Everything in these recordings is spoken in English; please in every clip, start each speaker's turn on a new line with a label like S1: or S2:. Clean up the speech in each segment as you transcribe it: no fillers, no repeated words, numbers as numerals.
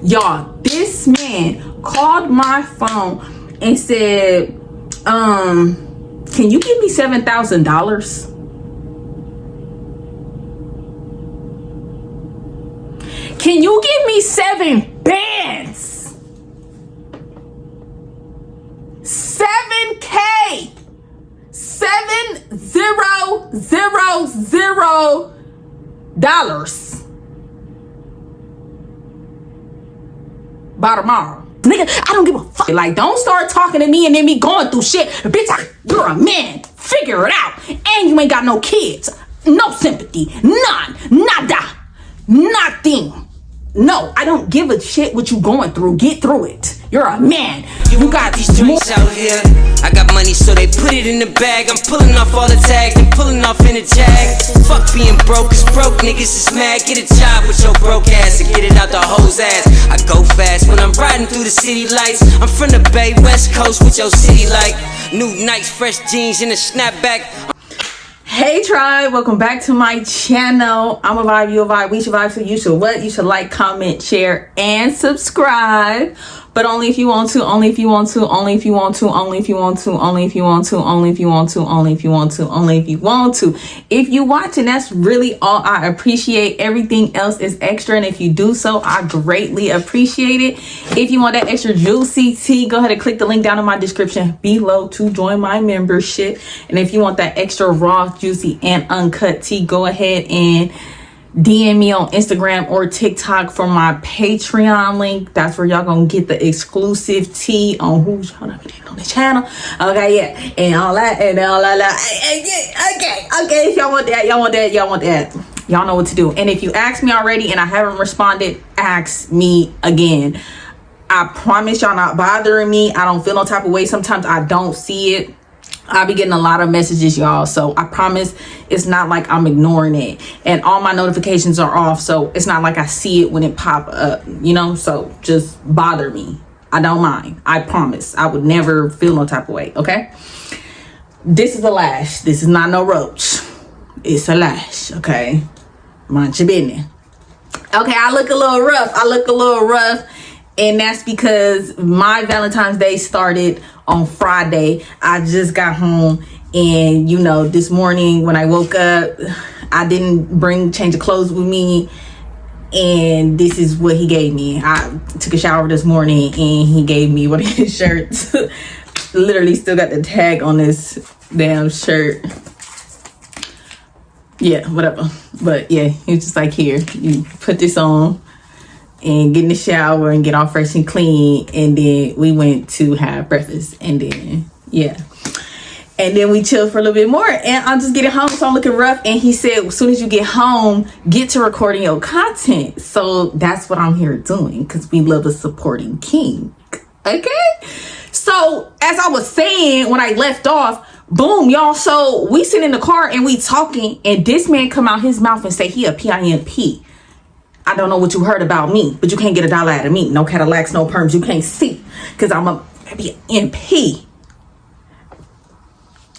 S1: Y'all, this man called my phone and said, can you give me $7,000? Can you give me 7 bands? 7K. $7,000 by tomorrow. Nigga, I don't give a fuck. Like, don't start talking to me and then me going through shit. Bitch, you're a man. Figure it out. And you ain't got no kids. No sympathy. None. Nada. Nothing. No, I don't give a shit what you going through. Get through it. You're a man. You got
S2: these drinks out here. I got money, so they put it in the bag. I'm pulling off all the tags and pulling off in the jag. Fuck being broke, cause broke niggas is mad. Get a job with your broke ass and get it out the hoe's ass. I go fast when I'm riding through the city lights. I'm from the Bay, West Coast with your city like new nice fresh jeans and a snapback.
S1: Hey tribe, welcome back to my channel. I'm a vibe, you a vibe, we should vibe, so you should what? You should like, comment, share, and subscribe. But only if you want to, only if you want to, only if you want to, only if you want to, only if you want to, only if you want to, only if you want to, only if you want to. If you watching, that's really all I appreciate. Everything else is extra, and if you do so, I greatly appreciate it. If you want that extra juicy tea, go ahead and click the link down in my description below to join my membership. And if you want that extra raw, juicy, and uncut tea, go ahead and DM me on Instagram or TikTok for my Patreon link. That's where y'all gonna get the exclusive tea on who's on the channel. Okay, yeah, and all that and all that. Okay. Y'all want that? Y'all want that? Y'all know what to do. And if you asked me already and I haven't responded, ask me again. I promise y'all not bothering me. I don't feel no type of way. Sometimes I don't see it. I'll be getting a lot of messages, y'all, so I promise it's not like I'm ignoring it, and all my notifications are off, so it's not like I see it when it pop up, you know. So just bother me, I don't mind. I promise I would never feel no type of way. Okay, this is a lash. This is not no roach. It's a lash. Okay, mind your business. Okay, I look a little rough, and that's because my Valentine's Day started on Friday. I just got home, and you know, this morning when I woke up, I didn't bring change of clothes with me, and this is what he gave me. I took a shower this morning and he gave me one of his shirts. Literally still got the tag on this damn shirt. Yeah, whatever. But yeah, he was just like, here, you put this on and get in the shower and get all fresh and clean. And then we went to have breakfast, and then yeah, and then we chilled for a little bit more, and I'm just getting home, so I'm looking rough. And he said, as soon as you get home, get to recording your content. So that's what I'm here doing, because we love a supporting king. Okay, so as I was saying when I left off, boom, y'all, so we sit in the car and we talking, and this man come out his mouth and say he a PIMP. I don't know what you heard about me, but you can't get $1 out of me. No Cadillacs, no perms. You can't see, because I'm a MP.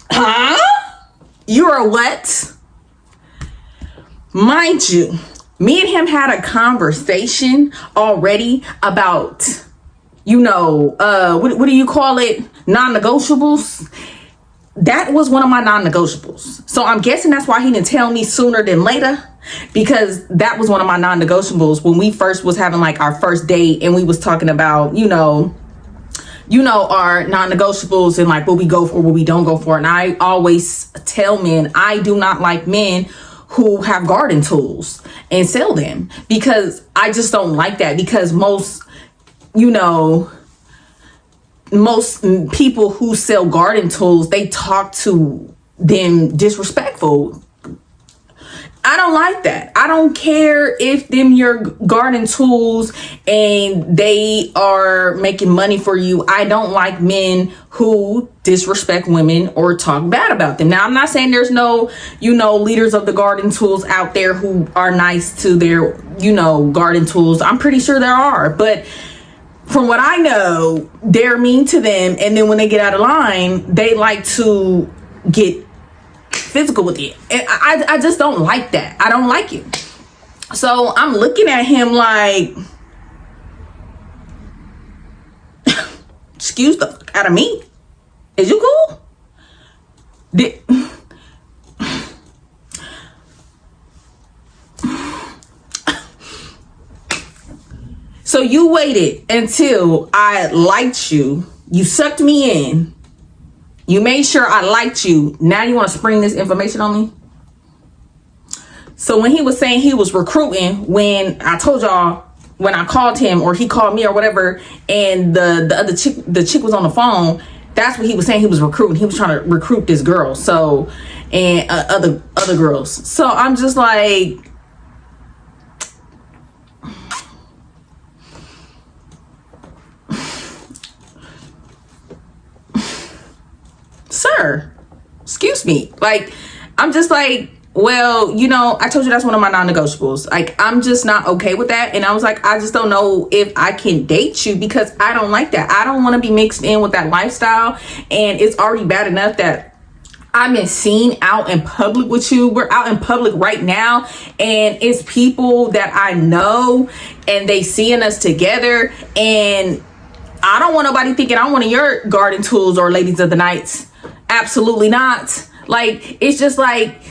S1: Huh? You're a what? Mind you, me and him had a conversation already about, you know, what do you call it? Non-negotiables. That was one of my non-negotiables. So I'm guessing that's why he didn't tell me sooner than later, because that was one of my non-negotiables when we first was having like our first date, and we was talking about, you know, our non-negotiables and like what we go for, what we don't go for. And I always tell men, I do not like men who have garden tools and sell them, because I just don't like that, because most people who sell garden tools, they talk to them disrespectful. I don't like that. I don't care if them your garden tools and they are making money for you. I don't like men who disrespect women or talk bad about them. Now, I'm not saying there's no, leaders of the garden tools out there who are nice to their, garden tools. I'm pretty sure there are, but from what I know, they're mean to them. And then when they get out of line, they like to get physical with it. And I just don't like that. I don't like it. So I'm looking at him like, excuse the fuck out of me. Is you cool? So you waited until I liked you. You sucked me in. You made sure I liked you. Now you want to spring this information on me? So when he was saying he was recruiting, when I told y'all, when I called him or he called me or whatever, and the chick was on the phone, that's what he was saying. He was recruiting. He was trying to recruit this girl. So, and other girls. So I'm just like, sir, excuse me. Like, I'm just like, well, you know, I told you that's one of my non-negotiables. Like, I'm just not okay with that. And I was like, I just don't know if I can date you because I don't like that. I don't want to be mixed in with that lifestyle. And it's already bad enough that I've been seen out in public with you. We're out in public right now. And it's people that I know and they seeing us together. And I don't want nobody thinking I'm one of your garden tools or ladies of the nights. Absolutely not. Like, it's just like,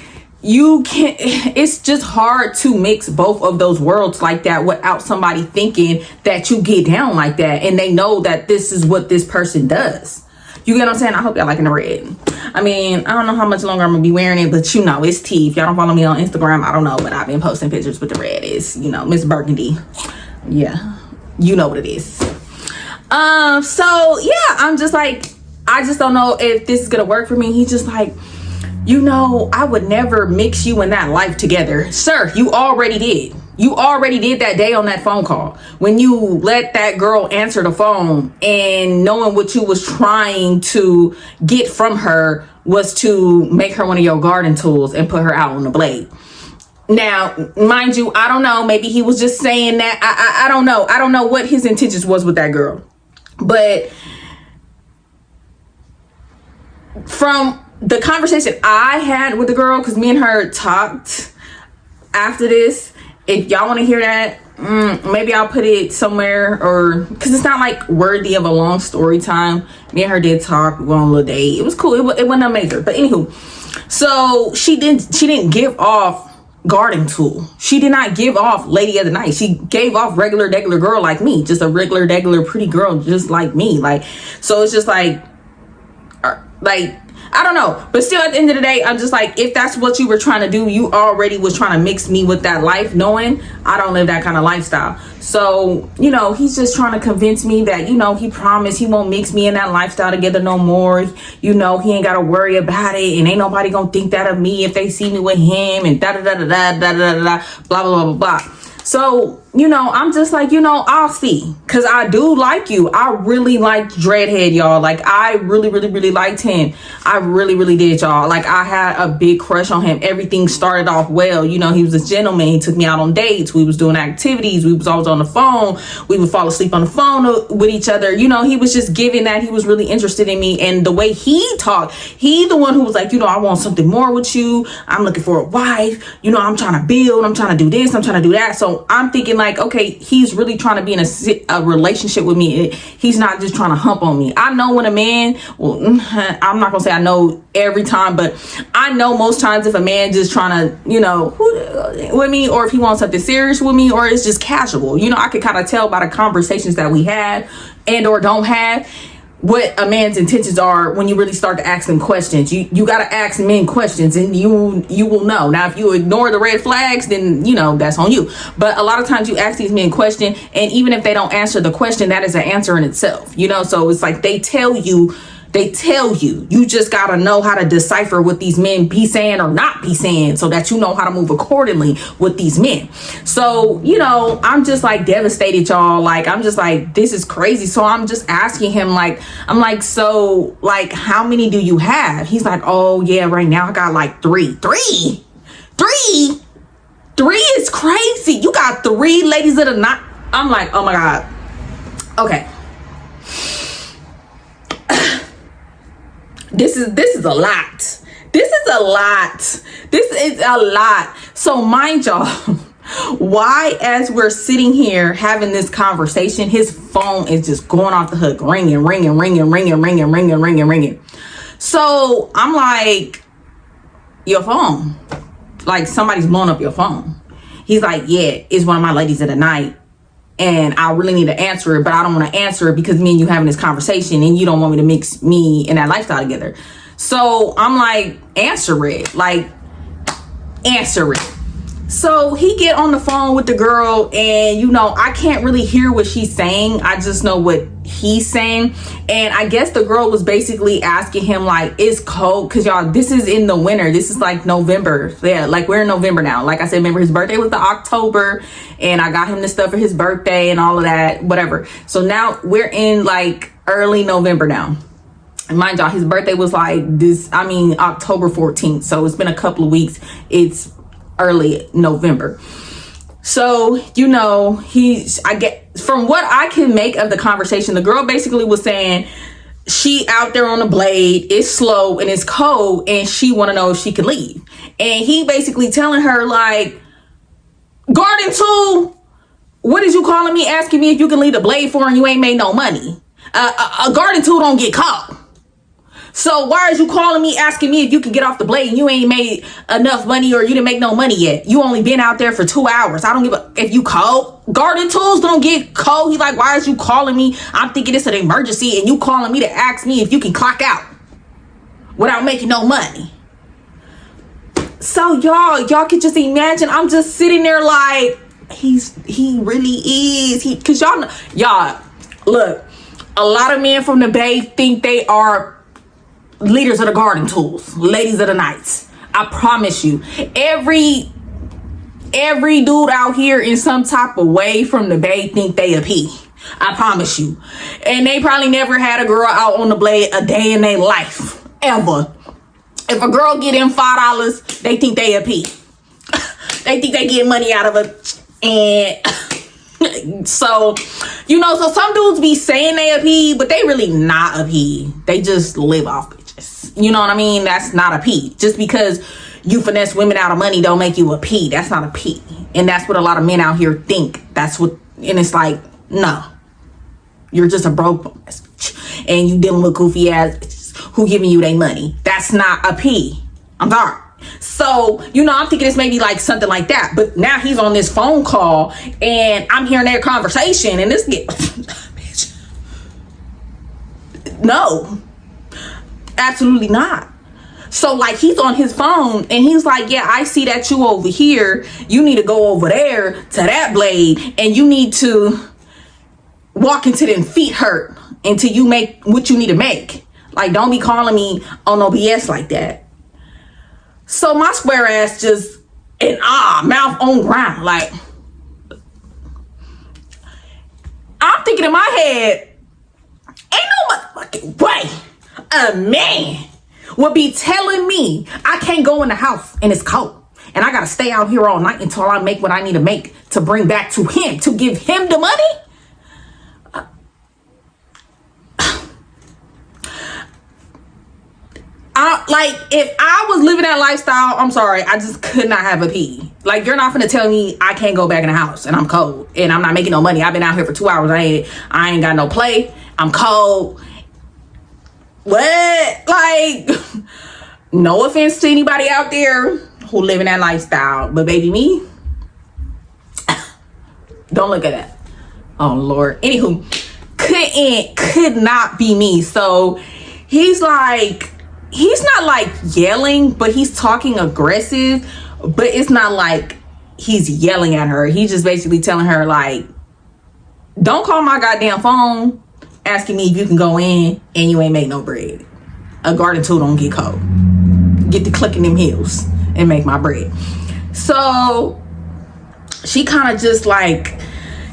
S1: you can't, it's just hard to mix both of those worlds like that without somebody thinking that you get down like that and they know that this is what this person does. You get what I'm saying? I hope y'all liking the red. I mean, I don't know how much longer I'm gonna be wearing it, but you know, it's tea. If y'all don't follow me on Instagram, I don't know, but I've been posting pictures with the red. Is, you know, Miss Burgundy. Yeah, you know what it is. So yeah, I'm just like, I just don't know if this is gonna work for me. He's just like, you know, I would never mix you and that life together. Sir, you already did. You already did that day on that phone call. When you let that girl answer the phone and knowing what you was trying to get from her was to make her one of your garden tools and put her out on the blade. Now, mind you, I don't know. Maybe he was just saying that. I don't know. I don't know what his intentions was with that girl. But from the conversation I had with the girl, because me and her talked after this, if y'all want to hear that, maybe I'll put it somewhere, or because it's not like worthy of a long story time. Me and her did talk, we went on a little date. It was cool. It wasn't amazing. But anywho, so she didn't give off garden tool. She did not give off lady of the night. She gave off regular girl like me, just a regular pretty girl just like me. Like, so it's just like I don't know, but still at the end of the day, I'm just like, if that's what you were trying to do, you already was trying to mix me with that life, knowing I don't live that kind of lifestyle. So, you know, he's just trying to convince me that, you know, he promised he won't mix me in that lifestyle together no more. You know, he ain't got to worry about it, and ain't nobody gonna think that of me if they see me with him, and da da da da da da da da, blah blah blah blah. So, you know, I'm just like, you know, I'll see. Because I do like you. I really liked Dreadhead, y'all. Like, I really liked him. I really did, y'all. Like, I had a big crush on him. Everything started off well. You know, he was a gentleman. He took me out on dates. We was doing activities. We was always on the phone. We would fall asleep on the phone with each other. You know, he was just giving that. He was really interested in me. And the way he talked, he the one who was like, you know, I want something more with you. I'm looking for a wife. You know, I'm trying to build. I'm trying to do this. I'm trying to do that. So I'm thinking like, okay, he's really trying to be in a relationship with me. He's not just trying to hump on me. I know when a man, well, I'm not gonna say I know every time, but I know most times if a man just trying to, you know, with me, or if he wants something serious with me, or it's just casual. You know, I could kind of tell by the conversations that we had and or don't have what a man's intentions are when you really start to ask them questions. You got to ask men questions, and you will know. Now, if you ignore the red flags, then, you know, that's on you. But a lot of times you ask these men question, and even if they don't answer the question, that is an answer in itself, you know? So it's like they tell you, you just got to know how to decipher what these men be saying or not be saying, so that you know how to move accordingly with these men. So, you know, I'm just like devastated, y'all. Like, I'm just like, this is crazy. So I'm just asking him, like, I'm like, so like, how many do you have? He's like, oh yeah, right now I got like three is crazy. You got 3 ladies of the night. I'm like, oh my God. Okay. This is a lot. This is a lot. So mind y'all, Why, as we're sitting here having this conversation, his phone is just going off the hook, ringing, ringing, ringing, ringing, ringing, ringing, ringing, ringing. So I'm like, your phone, like somebody's blowing up your phone. He's like, yeah, it's one of my ladies of the night, and I really need to answer it, but I don't want to answer it because me and you having this conversation and you don't want me to mix me and that lifestyle together. So I'm like, answer it. So he get on the phone with the girl, and I can't really hear what she's saying. I just know what he's saying. And I guess the girl was basically asking him, like, it's cold, because y'all, this is in the winter. This is like November. Yeah, like we're in November now. Like I said, remember his birthday was the October, and I got him this stuff for his birthday and all of that, whatever. So now we're in like early November now. And mind y'all, his birthday was like October 14th. So it's been a couple of weeks. It's early November. So, I get, from what I can make of the conversation, the girl basically was saying she out there on the blade, it's slow and it's cold, and she want to know if she can leave. And he basically telling her, like, garden tool, what is you calling me, asking me if you can leave the blade for, and you ain't made no money? A garden tool don't get caught. So why is you calling me, asking me if you can get off the blade, and you ain't made enough money, or you didn't make no money yet? You only been out there for 2 hours. I don't give a, if you cold. Garden tools don't get cold. He's like, why is you calling me? I'm thinking it's an emergency, and you calling me to ask me if you can clock out without making no money. So y'all could just imagine, I'm just sitting there like, he really is. Cause y'all, look, a lot of men from the Bay think they are leaders of the garden tools, ladies of the nights. I promise you, every dude out here in some type of way from the Bay think they a P. I promise you. And they probably never had a girl out on the blade a day in their life, ever. If a girl get in $5, they think they a P. They think they get money out of it. And so, so some dudes be saying they a P, but they really not a P. They just live off bitches. You know what I mean? That's not a P. Just because you finesse women out of money don't make you a P. That's not a P. And that's what a lot of men out here think. That's what, and it's like, no. You're just a broke ass bitch. And you dealing with goofy ass bitches who giving you their money. That's not a P. I'm sorry. So, I'm thinking it's maybe like something like that. But now he's on this phone call, and I'm hearing their conversation, and this bitch. No. Absolutely not. So, like, he's on his phone, and he's like, yeah, I see that you over here. You need to go over there to that blade, and you need to walk until them feet hurt until you make what you need to make. Like, don't be calling me on no BS like that. So my square ass just, and mouth on ground. Like, I'm thinking in my head, ain't no motherfucking way a man would be telling me I can't go in the house and it's cold, and I gotta stay out here all night until I make what I need to make to bring back to him, to give him the money. Like, if I was living that lifestyle, I'm sorry, I just could not have a P. Like, you're not gonna tell me I can't go back in the house and I'm cold and I'm not making no money. I've been out here for 2 hours. I ain't got no play. I'm cold. What? Like, no offense to anybody out there who live in that lifestyle, but baby, me, don't look at that. Oh Lord. Anywho, could not be me. So he's like, he's not like yelling, but he's talking aggressive, but it's not like he's yelling at her. He's just basically telling her, like, don't call my goddamn phone asking me if you can go in and you ain't make no bread. A garden tool don't get cold. Get to clicking them heels and make my bread. So she kind of just like,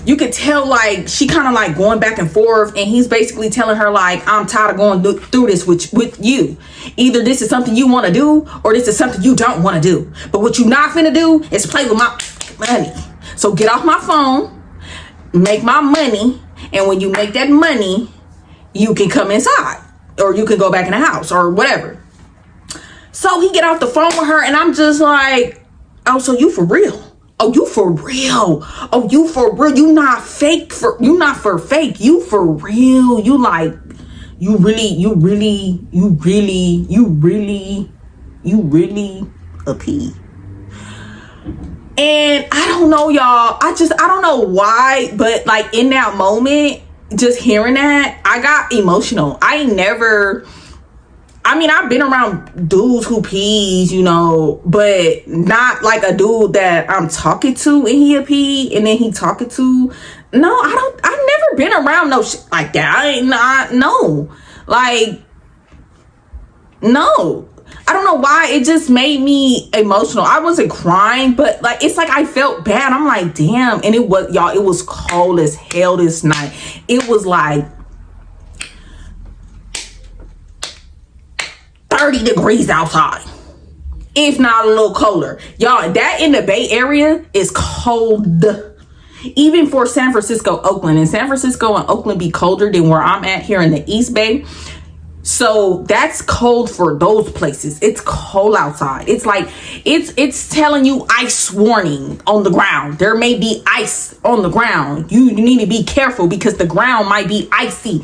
S1: you could tell, like, she kind of like going back and forth, and he's basically telling her, like, I'm tired of going through this with you. Either this is something you want to do, or this is something you don't want to do. But what you not finna do is play with my money. So get off my phone, make my money, and when you make that money, you can come inside, or you can go back in the house, or whatever. So he get off the phone with her, and I'm just like, oh, so you for real? Oh, you for real. Oh, you for real. You not fake you not for fake. You for real. You like, you really a P. And I don't know, y'all. I don't know why, but like in that moment, just hearing that, I got emotional. I've been around dudes who pees, you know, but not like a dude that I'm talking to and he a pee and then he talking to. No, I've never been around no shit like that. No. Like, no. I don't know why. It just made me emotional. I wasn't crying, but like, it's like I felt bad. I'm like, damn. And it was cold as hell this night. It was like 30 degrees outside, if not a little colder. Y'all, that in the Bay Area is cold. Even for San Francisco, Oakland. And San Francisco and Oakland be colder than where I'm at here in the East Bay. So that's cold for those places. It's cold outside. It's like, it's telling you ice warning on the ground. There may be ice on the ground. You need to be careful because the ground might be icy.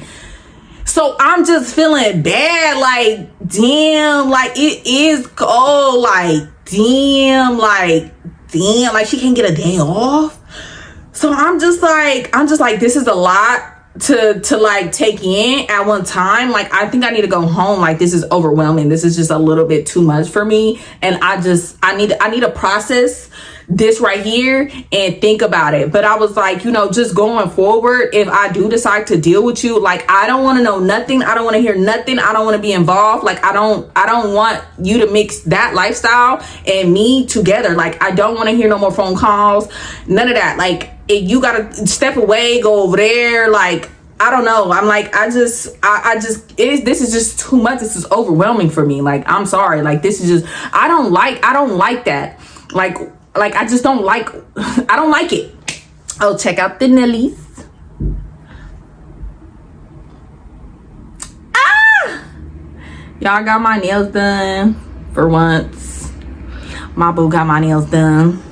S1: So I'm just feeling bad, like, damn, like, it is cold, like, damn, like, she can't get a day off. So I'm just like, this is a lot to like take in at one time. Like, I think I need to go home. Like, this is overwhelming. This is just a little bit too much for me. And I need to process this right here and think about it. But I was like, you know, just going forward, if I do decide to deal with you, like, I don't want to know nothing. I don't want to hear nothing. I don't want to be involved. Like, I don't want you to mix that lifestyle and me together. Like, I don't want to hear no more phone calls, none of that. Like, if you gotta step away, go over there, like, I don't know. I'm like, this is just too much. This is overwhelming for me. Like, I'm sorry. Like, this is just, I don't like that. Like, I just don't like, I don't like it. Oh, check out the Nellies. Y'all, got my nails done for once. My boo got my nails done.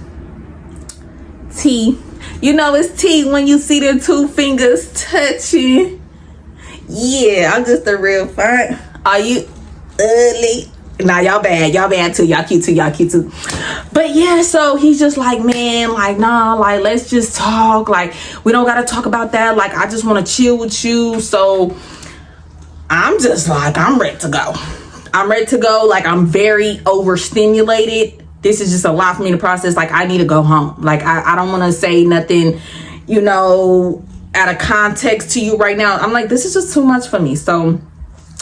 S1: T. You know it's tea when you see the two fingers touching. Yeah, I'm just a real fine. Are you ugly? Nah, y'all bad too. Y'all cute too. But yeah, so he's just like, man, like, nah, like, let's just talk. Like, we don't gotta talk about that. Like, I just want to chill with you. So I'm just like, I'm ready to go. Like, I'm very overstimulated. This is just a lot for me to process. Like, I need to go home. Like, I don't want to say nothing, you know, out of context to you right now. I'm like, this is just too much for me. So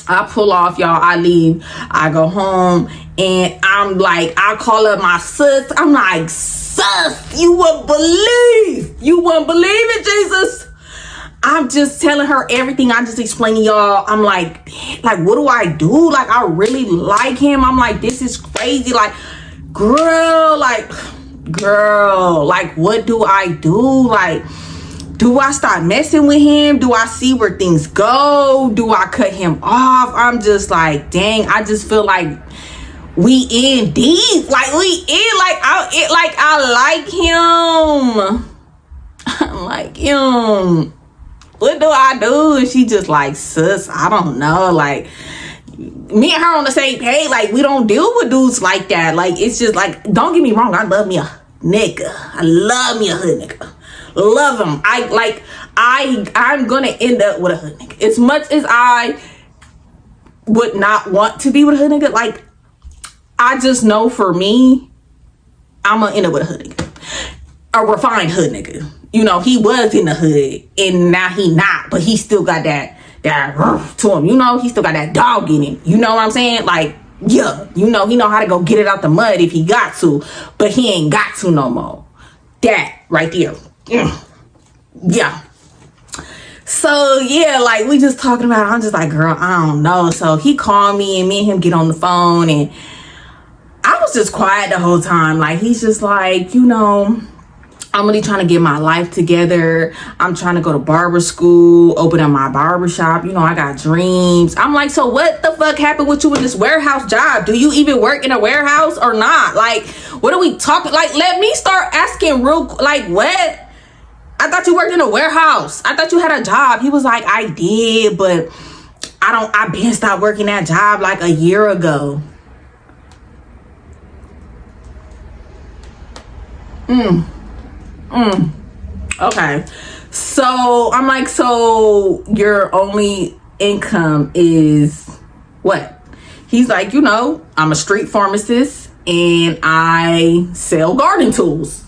S1: I pull off, y'all. I leave. I go home. And I'm like, I call up my sis. I'm like, sis, you wouldn't believe it, Jesus. I'm just telling her everything. I just explaining, y'all. I'm like, what do I do? Like, I really like him. I'm like, this is crazy. Like, girl, what do I do? Like, do I start messing with him? Do I see where things go? Do I cut him off? I'm just like, dang, I just feel like we in deep. Like, I like him. I like him. What do I do? And she just like, sis, I don't know. Like, me and her on the same page. Like, we don't deal with dudes like that. Like, it's just like, don't get me wrong, I love me a nigga. I love me a hood nigga. Love him. I'm gonna end up with a hood nigga. As much as I would not want to be with a hood nigga, like, I just know for me, I'm gonna end up with a hood nigga. A refined hood nigga. You know, he was in the hood and now he not, but he still got that to him. You know, he still got that dog in him. You know what I'm saying? Like, yeah, you know, he know how to go get it out the mud if he got to, but he ain't got to no more. That right there. Yeah. So yeah, like, we just talking about it. I'm just like, girl, I don't know. So he called me and him get on the phone, and I was just quiet the whole time. Like, he's just like, you know, I'm really trying to get my life together. I'm trying to go to barber school, open up my barber shop. You know, I got dreams. I'm like, so what the fuck happened with you with this warehouse job? Do you even work in a warehouse or not? Like, what are we talking? Like, let me start asking like, what? I thought you worked in a warehouse. I thought you had a job. He was like, I did, but I been stopped working that job like a year ago. Okay. So I'm like, so your only income is what? He's like, you know, I'm a street pharmacist and I sell garden tools.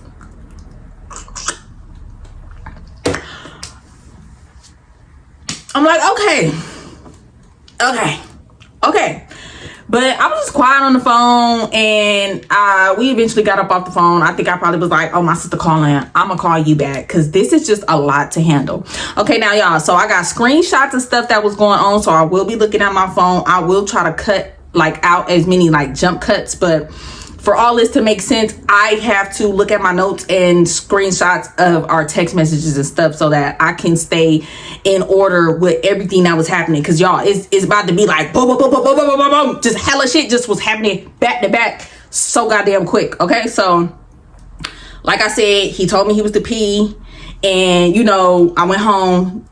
S1: I'm like, okay. But I was just quiet on the phone, and we eventually got up off the phone. I think I probably was like, oh, my sister calling. I'm going to call you back because this is just a lot to handle. Okay, now, y'all, so I got screenshots and stuff that was going on, so I will be looking at my phone. I will try to cut, like, out as many, like, jump cuts, but for all this to make sense, I have to look at my notes and screenshots of our text messages and stuff so that I can stay in order with everything that was happening. Because y'all, it's about to be like boom, boom, boom, boom, boom, boom, boom, boom. Just hella shit just was happening back to back so goddamn quick. Okay, so like I said, he told me he was the P, and you know, I went home.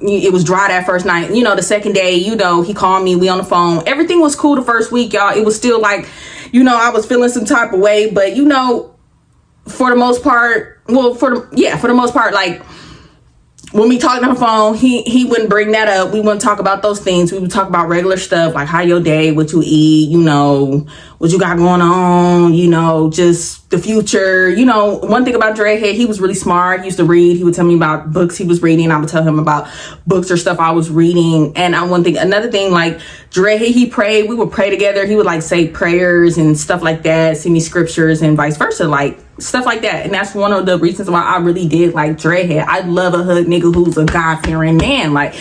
S1: It was dry that first night. You know, the second day, you know, he called me. We on the phone. Everything was cool the first week, y'all. It was still like, you know, I was feeling some type of way. But, you know, for the most part, like, when we talked on the phone, he wouldn't bring that up. We wouldn't talk about those things. We would talk about regular stuff, like how your day, what you eat, you know, what you got going on, you know, just the future. You know, one thing about Dreadhead, he was really smart. He used to read. He would tell me about books he was reading. I would tell him about books or stuff I was reading. And another thing, like Dreadhead, he prayed. We would pray together. He would like say prayers and stuff like that, send me scriptures and vice versa, like stuff like that. And that's one of the reasons why I really did like Dreadhead. I love a hood nigga who's a God-fearing man. Like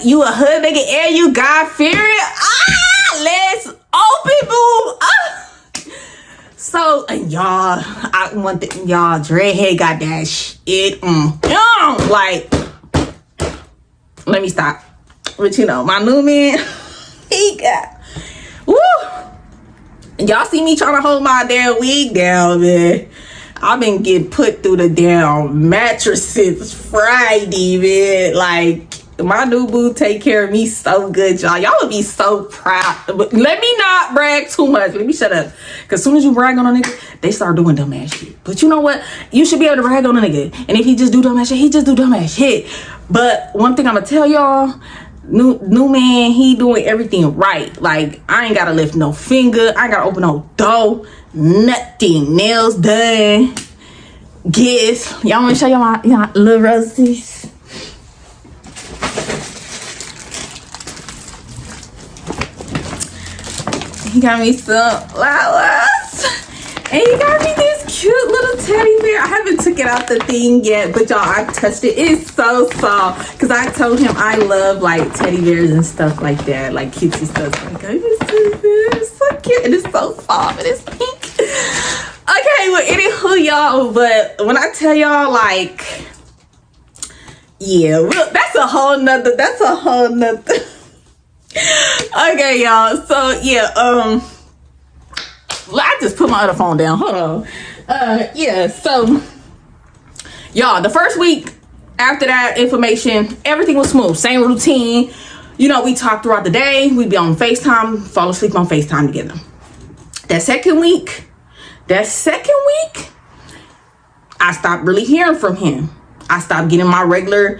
S1: you a hood nigga and you God-fearing. Let's open boo. So y'all, Dreadhead got that shit. Like, let me stop. But you know, my new man, he got woo. Y'all see me trying to hold my damn wig down, man. I've been getting put through the damn mattress since Friday, man. Like, my new boo take care of me so good, y'all. Y'all would be so proud. But let me not brag too much. Let me shut up. Because as soon as you brag on a nigga, they start doing dumbass shit. But you know what? You should be able to brag on a nigga. And if he just do dumbass shit, he just do dumbass shit. But one thing I'm going to tell y'all, new man, he doing everything right. Like, I ain't gotta lift no finger, I ain't gotta open no door, nothing. Nails done, gifts. Y'all wanna show y'all my little roses? He got me some flowers, and he got me this cute little teddy bear. I haven't took it out the thing yet, but y'all, I touched it. It's so soft because I told him I love like teddy bears and stuff like that, like cutesy stuff. Like, it's so cute and it's so soft and it's pink. Okay, well, anywho, y'all, but when I tell y'all, like, yeah, that's a whole nother. Okay, y'all. So yeah, I just put my other phone down. Hold on. Yeah, so y'all, the first week after that information, everything was smooth. Same routine. You know, we talked throughout the day. We'd be on FaceTime, fall asleep on FaceTime together. That second week, I stopped really hearing from him. I stopped getting my regular,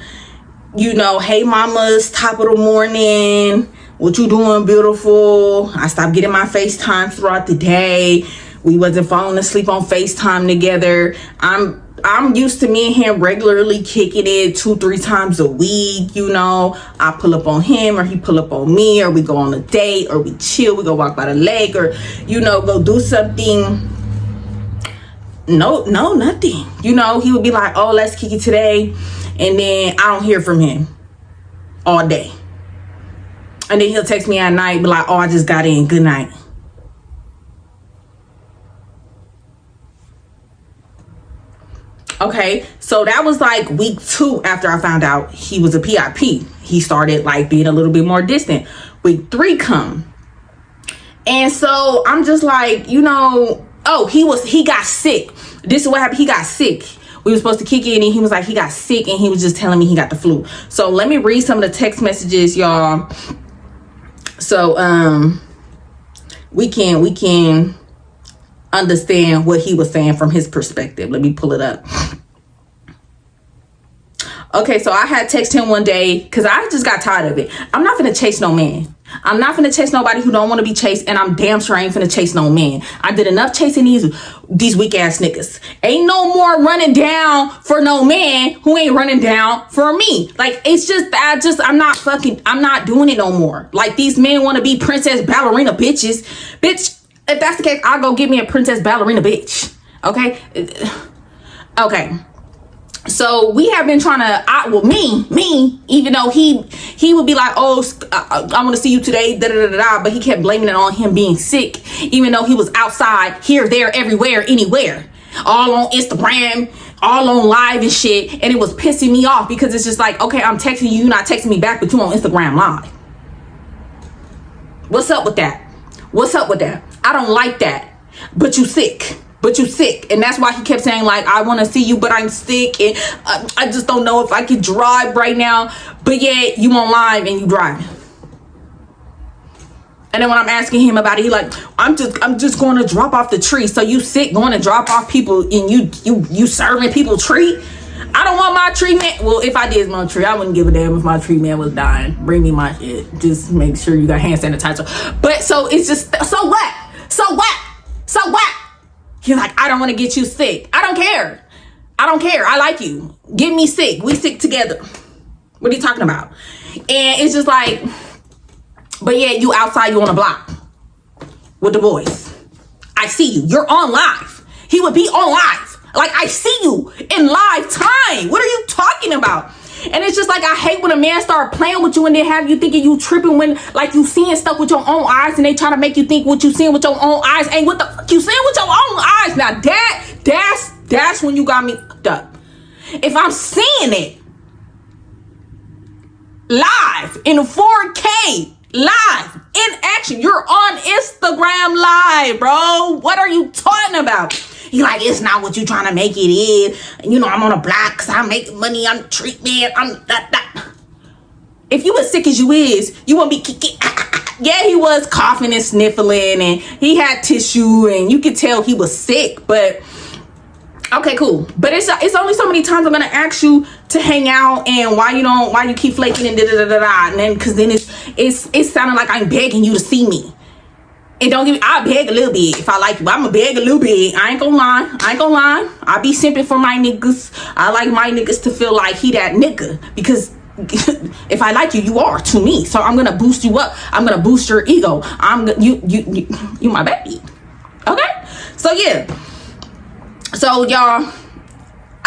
S1: you know, hey mamas, top of the morning, what you doing, beautiful? I stopped getting my FaceTime throughout the day. We wasn't falling asleep on FaceTime together. I'm used to me and him regularly kicking it 2-3 times a week. You know, I pull up on him or he pull up on me, or we go on a date, or we chill, we go walk by the lake, or, you know, go do something. No, nothing. You know, he would be like, oh, let's kick it today. And then I don't hear from him all day. And then he'll text me at night, be like, oh, I just got in. Good night. Okay, so that was like week 2 after I found out he was a PIP. He started like being a little bit more distant. Week 3 come. And so I'm just like, he got sick. This is what happened. He got sick. We were supposed to kick in and he was like, he got sick and he was just telling me he got the flu. So let me read some of the text messages, y'all. So we can understand what he was saying from his perspective. Let me pull it up. Okay, so I had texted him one day because I just got tired of it. I'm not finna chase no man. I'm not finna chase nobody who don't want to be chased, and I'm damn sure I ain't finna chase no man. I did enough chasing these weak ass niggas. Ain't no more running down for no man who ain't running down for me. Like, it's just, I'm not doing it no more. Like, these men want to be princess ballerina bitches. Bitch, if that's the case, I'll go get me a princess ballerina bitch. Okay? Okay. So we have been trying to, me, even though he would be like, oh, I want to see you today, but he kept blaming it on him being sick, even though he was outside, here, there, everywhere, anywhere, all on Instagram, all on live and shit, and it was pissing me off because it's just like, okay, I'm texting you, you're not texting me back, but you on Instagram live. What's up with that? What's up with that? I don't like that, but you sick. And that's why he kept saying, like, I want to see you, but I'm sick, and I just don't know if I can drive right now. But yeah, you on live and you driving. And then when I'm asking him about it, he like, I'm just going to drop off the tree. So you sick going to drop off people and you serving people treat? I don't want my treatment. Well, if I did my tree, I wouldn't give a damn if my treatment was dying. Bring me my shit. Just make sure you got hand sanitizer. But so it's just, so what? He's like, I don't want to get you sick. I don't care. I like you. Get me sick. We sick together. What are you talking about? And it's just like, but yeah, you outside, you on the block with the boys. I see you. You're on live. He would be on live. Like, I see you in live time. What are you talking about? And it's just like, I hate when a man start playing with you and then have you thinking you tripping when, like, you seeing stuff with your own eyes and they try to make you think what you seeing with your own eyes ain't what the fuck you seeing with your own eyes. Now that's when you got me fucked up. If I'm seeing it live in 4K, live in action, you're on Instagram live, bro. What are you talking about? He like, it's not what you trying to make it is. I'm on a block because I make money. I'm treatment. I'm that. If you as sick as you is, you won't be kicking. Yeah, he was coughing and sniffling and he had tissue and you could tell he was sick. But okay, cool. But it's only so many times I'm gonna ask you to hang out and why you keep flaking and and then because then it's sounding like I'm begging you to see me. And don't give me, I'll beg a little bit if I like you. I'm gonna beg a little bit. I ain't gonna lie. I be simping for my niggas. I like my niggas to feel like he that nigga. Because if I like you, you are to me. So I'm gonna boost you up. I'm gonna boost your ego. You my baby. Okay? So yeah. So y'all,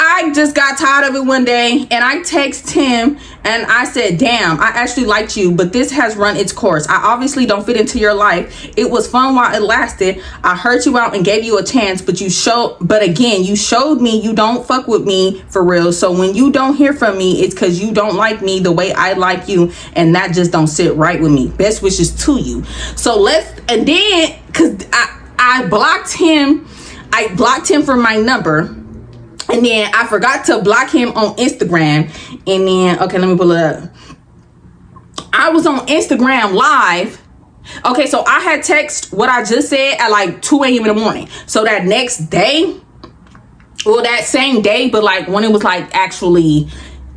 S1: I just got tired of it one day and I text him and I said, damn, I actually liked you, but this has run its course. I obviously don't fit into your life. It was fun while it lasted. I heard you out and gave you a chance, but you showed me you don't fuck with me for real. So when you don't hear from me, it's because you don't like me the way I like you, and that just don't sit right with me. Best wishes to you. So and then, cause I blocked him. I blocked him from my number. And then I forgot to block him on Instagram. And then, okay, let me pull it up. I was on Instagram live. Okay, so I had text what I just said at like 2 a.m. in the morning. So that next day, well, that same day, but like when it was like actually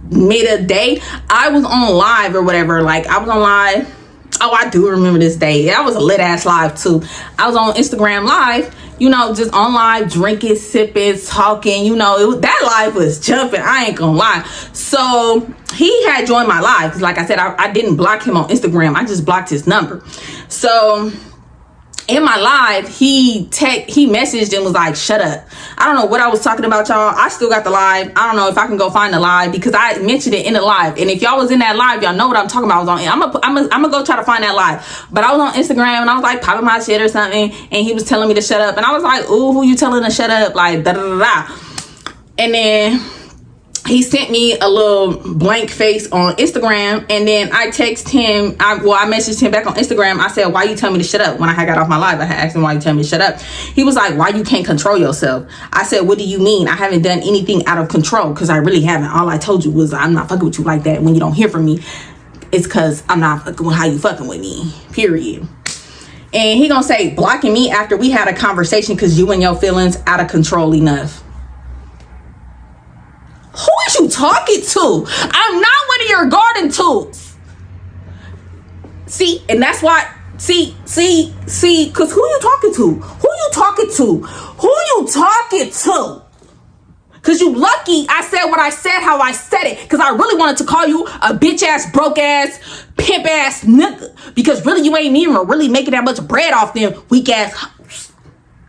S1: mid-day, I was on live or whatever. Like I was on live. Oh, I do remember this day. That was a lit ass live too. I was on Instagram live. Just on live, drinking, sipping, talking, that live was jumping. I ain't gonna lie. So he had joined my live. Cause like I said, I didn't block him on Instagram. I just blocked his number. So in my live, he messaged and was like, shut up. I don't know what I was talking about, y'all. I still got the live. I don't know if I can go find the live because I mentioned it in the live. And if y'all was in that live, y'all know what I'm talking about. I'm gonna go try to find that live. But I was on Instagram and I was like popping my shit or something. And he was telling me to shut up. And I was like, ooh, who you telling to shut up? Like, da da da da. And then he sent me a little blank face on Instagram, and then I text him. I messaged him back on Instagram. I said, "Why you tell me to shut up?" When I had got off my live, I had asked him, "Why you tell me to shut up?" He was like, "Why you can't control yourself?" I said, "What do you mean? I haven't done anything out of control, because I really haven't. All I told you was I'm not fucking with you like that. When you don't hear from me, it's because I'm not fucking with how you fucking with me. Period." And he gonna say blocking me after we had a conversation because you and your feelings out of control enough. Who is you talking to? I'm not one of your garden tools. See, and that's why, see, because who you talking to? Who you talking to? Who you talking to? Because you lucky I said what I said, how I said it. Because I really wanted to call you a bitch ass, broke ass, pimp ass nigga. Because really you ain't even really making that much bread off them weak ass hoes.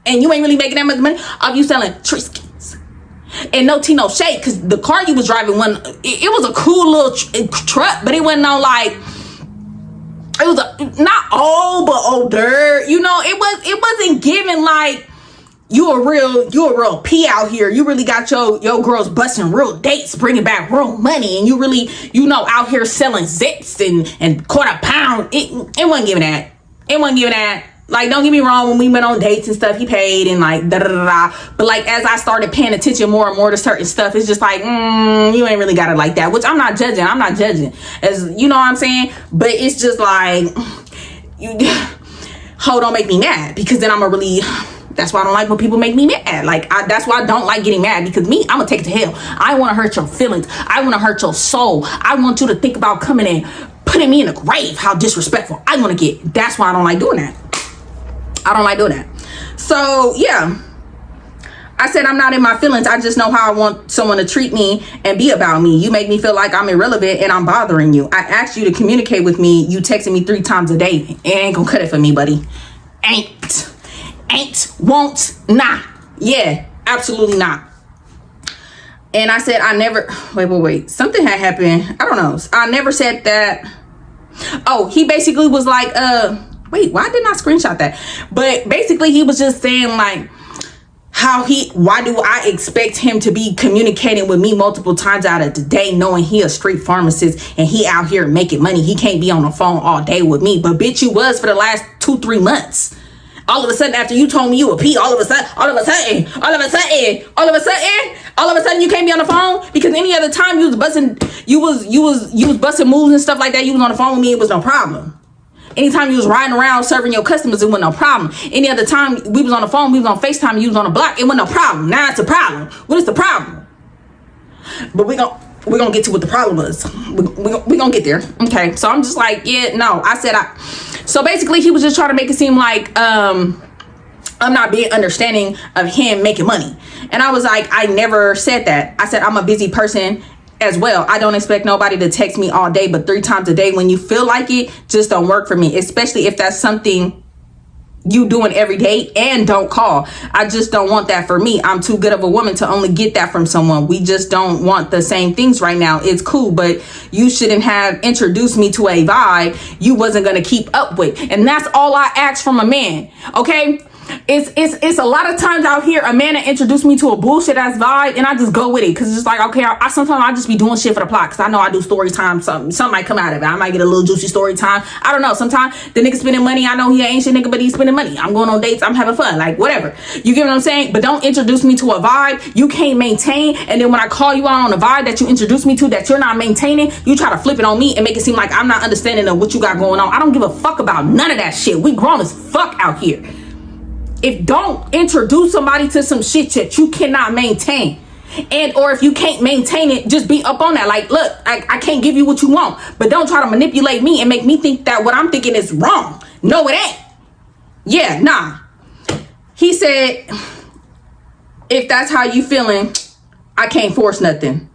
S1: And you ain't really making that much money off you selling Triscuits. And no tea, no shade, because the car you was driving, it was a cool little truck, but it wasn't no like, it was not old, but older, you know. It wasn't giving like you a real P out here. You really got your girls busting real dates, bringing back real money, and you really, out here selling zips and quarter pound. It wasn't giving that. It wasn't giving that. Like, don't get me wrong, when we went on dates and stuff, he paid and like da-da-da-da. But like, as I started paying attention more and more to certain stuff, it's just like, you ain't really got it like that. Which I'm not judging. As you know what I'm saying? But it's just like, don't make me mad. Because then that's why I don't like when people make me mad. Like, that's why I don't like getting mad. Because me, I'm going to take it to hell. I want to hurt your feelings. I want to hurt your soul. I want you to think about coming in, putting me in a grave. How disrespectful I want to get. That's why I don't like doing that. I don't like doing that. So, yeah. I said I'm not in my feelings. I just know how I want someone to treat me and be about me. You make me feel like I'm irrelevant and I'm bothering you. I asked you to communicate with me. You texting me 3 times a day. It ain't gonna cut it for me, buddy. Ain't, won't, not. Yeah, absolutely not. And I said I never, wait. Something had happened. I don't know. I never said that. Oh, he basically was like, wait, why didn't I screenshot that? But basically he was just saying like, why do I expect him to be communicating with me multiple times out of the day, knowing he a street pharmacist and he out here making money? He can't be on the phone all day with me. But bitch, you was for the last 2-3 months. All of a sudden, after you told me you a P, all of a sudden, you can't be on the phone. Because any other time you was busting moves and stuff like that, you was on the phone with me, it was no problem. Anytime you was riding around serving your customers, it wasn't no problem. Any other time we was on the phone, we was on FaceTime, you was on the block, it wasn't no problem. Now it's a problem. What is the problem? But we're gonna get to what the problem was. We're gonna get there. Okay, so I'm just like, yeah, no. So basically he was just trying to make it seem like I'm not being understanding of him making money. And I was like, I never said that. I said I'm a busy person as well. I don't expect nobody to text me all day, but 3 times a day when you feel like it just don't work for me, especially if that's something you doing every day and don't call. I just don't want that for me. I'm too good of a woman to only get that from someone. We just don't want the same things right now. It's cool, but you shouldn't have introduced me to a vibe you wasn't going to keep up with. And that's all I ask from a man. Okay? It's a lot of times out here a man that introduced me to a bullshit ass vibe and I just go with it because it's just like, okay, I sometimes I just be doing shit for the plot because I know I do story time. Something might come out of it. I might get a little juicy story time. I don't know. Sometimes the nigga spending money, I know he ain't shit nigga, but he's spending money. I'm going on dates, I'm having fun, like whatever. You get what I'm saying? But don't introduce me to a vibe you can't maintain, and then when I call you out on a vibe that you introduced me to that you're not maintaining, you try to flip it on me and make it seem like I'm not understanding of what you got going on. I don't give a fuck about none of that shit. We grown as fuck out here. If don't introduce somebody to some shit that you cannot maintain, and or if you can't maintain it, just be up on that. Like, look, I can't give you what you want, but don't try to manipulate me and make me think that what I'm thinking is wrong. No, it ain't. Yeah, nah. He said, if that's how you feeling, I can't force nothing.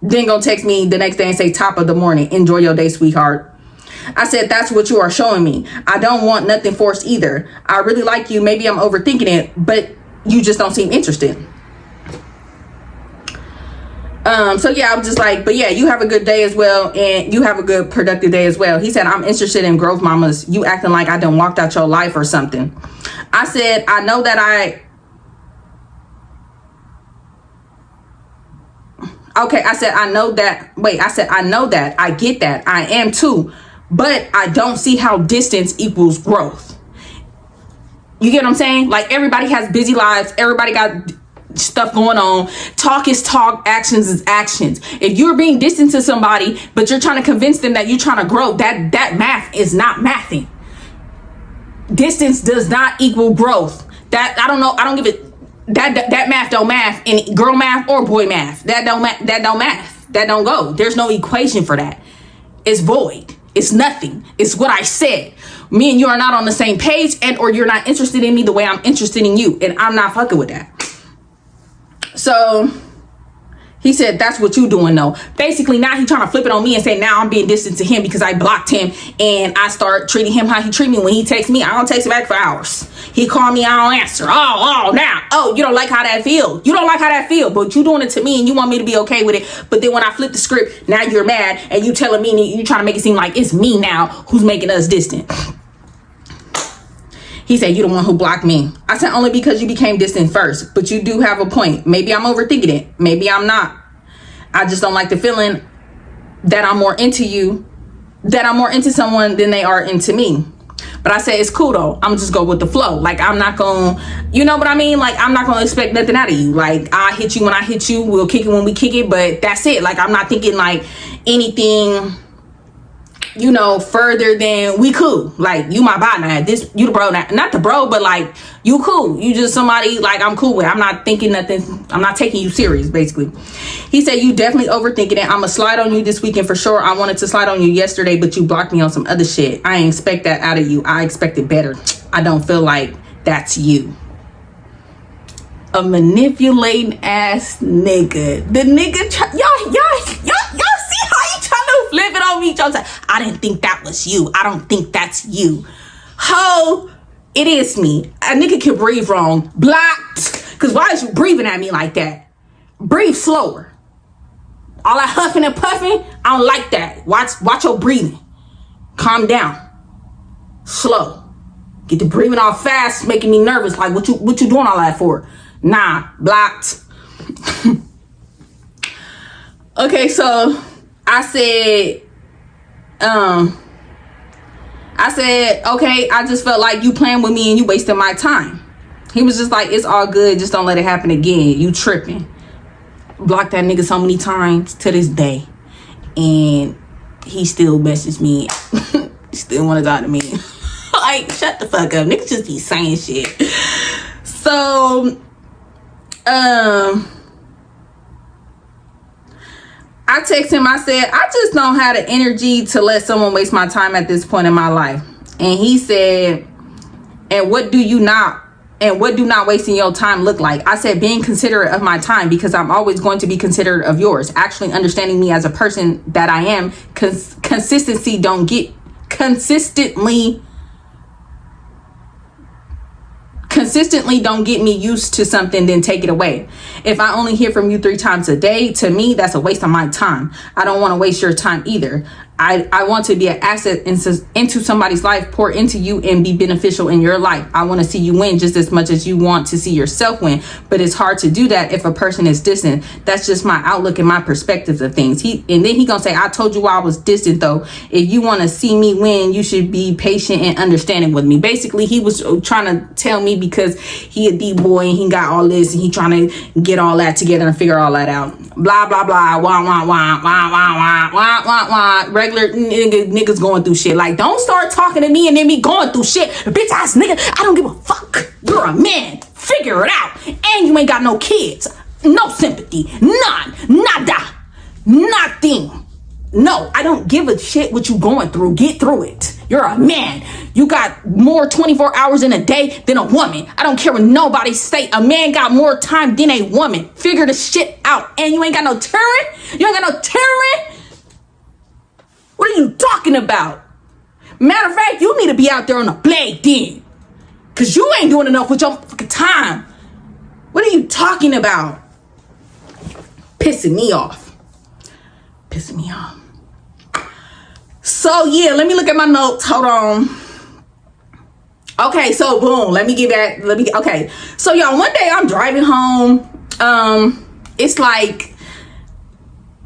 S1: Then go text me the next day and say, top of the morning, enjoy your day, sweetheart. I said, that's what you are showing me. I don't want nothing forced either. I really like you. Maybe I'm overthinking it, but you just don't seem interested. So yeah, I was just like, but yeah, you have a good day as well. And you have a good productive day as well. He said, I'm interested in growth, mamas. You acting like I done walked out your life or something. I said, I know that Okay, I said, I know that. Wait, I said, I know that. I get that. I am too. But I don't see how distance equals growth. You get what I'm saying? Like, everybody has busy lives. Everybody got stuff going on. Talk is talk. Actions is actions. If you're being distant to somebody, but you're trying to convince them that you're trying to grow, that math is not mathing. Distance does not equal growth. That, I don't know. I don't give it. That math don't math in girl math or boy math. That don't math. That don't go. There's no equation for that. It's void. It's nothing. It's what I said. Me and you are not on the same page, and or you're not interested in me the way I'm interested in you, and I'm not fucking with that. So he said, that's what you doing though. Basically, now he trying to flip it on me and say, now I'm being distant to him because I blocked him and I start treating him how he treat me. When he texts me, I don't text back for hours. He call me, I don't answer. Now, you don't like how that feel. You don't like how that feel, but you doing it to me and you want me to be okay with it. But then when I flip the script, now you're mad and you telling me, and you trying to make it seem like it's me now who's making us distant. He said, you the one who blocked me. I said, only because you became distant first. But you do have a point. Maybe I'm overthinking it. Maybe I'm not. I just don't like the feeling that I'm more into you, that I'm more into someone than they are into me. But I said, it's cool though. I'm just go with the flow. Like, I'm not going to, you know what I mean? Like, I'm not going to expect nothing out of you. Like, I hit you when I hit you. We'll kick it when we kick it. But that's it. Like, I'm not thinking like anything, you know, further than we cool. Like, you my bot now. This, you the bro now. Not the bro, but like, you cool. You just somebody like I'm cool with. I'm not thinking nothing. I'm not taking you serious, basically. He said, you definitely overthinking it. I'ma slide on you this weekend for sure. I wanted to slide on you yesterday, but you blocked me on some other shit. I ain't expect that out of you. I expected better. I don't feel like that's you. A manipulating ass nigga. The nigga, y'all see how you trying to flip it on me? Y'all say, I didn't think that was you. I don't think that's you. Ho, it is me. A nigga can breathe wrong. Blocked. Cause why is you breathing at me like that? Breathe slower. All that huffing and puffing, I don't like that. Watch your breathing. Calm down. Slow. Get the breathing all fast, making me nervous. Like, what you doing all that for? Nah, blocked. Okay, so I said, okay, I just felt like you playing with me and you wasting my time. He was just like, it's all good. Just don't let it happen again. You tripping. Blocked that nigga so many times to this day. And he still messaged me. He still want to talk to me. Like, shut the fuck up. Niggas just be saying shit. So, I texted him, I said, I just don't have the energy to let someone waste my time at this point in my life. And he said, and what do not wasting your time look like? I said, being considerate of my time, because I'm always going to be considerate of yours. Actually understanding me as a person that I am. Consistently don't get me used to something, then take it away. If I only hear from you 3 times a day, to me, that's a waste of my time. I don't want to waste your time either. I want to be an asset into somebody's life, pour into you and be beneficial in your life. I want to see you win just as much as you want to see yourself win. But it's hard to do that if a person is distant. That's just my outlook and my perspectives of things. And then he gonna say, I told you why I was distant though. If you want to see me win, you should be patient and understanding with me. Basically, he was trying to tell me because he a D-boy and he got all this and he trying to get all that together and figure all that out. Blah, blah, blah. Wah, wah, wah, wah, wah, wah, wah, wah, wah. Regular niggas going through shit. Like, don't start talking to me and then me going through shit. Bitch ass nigga, I don't give a fuck. You're a man. Figure it out. And you ain't got no kids. No sympathy. None. Nada. Nothing. No, I don't give a shit what you going through. Get through it. You're a man. You got more 24 hours in a day than a woman. I don't care what nobody say. A man got more time than a woman. Figure the shit out. And you ain't got no turret. You ain't got no turret. What are you talking about? Matter of fact, you need to be out there on the blade then. Because you ain't doing enough with your fucking time. What are you talking about? Pissing me off. Pissing me off. So, yeah, let me look at my notes. Hold on. Okay, so, boom. Let me get back. Okay. So, y'all, one day I'm driving home. It's like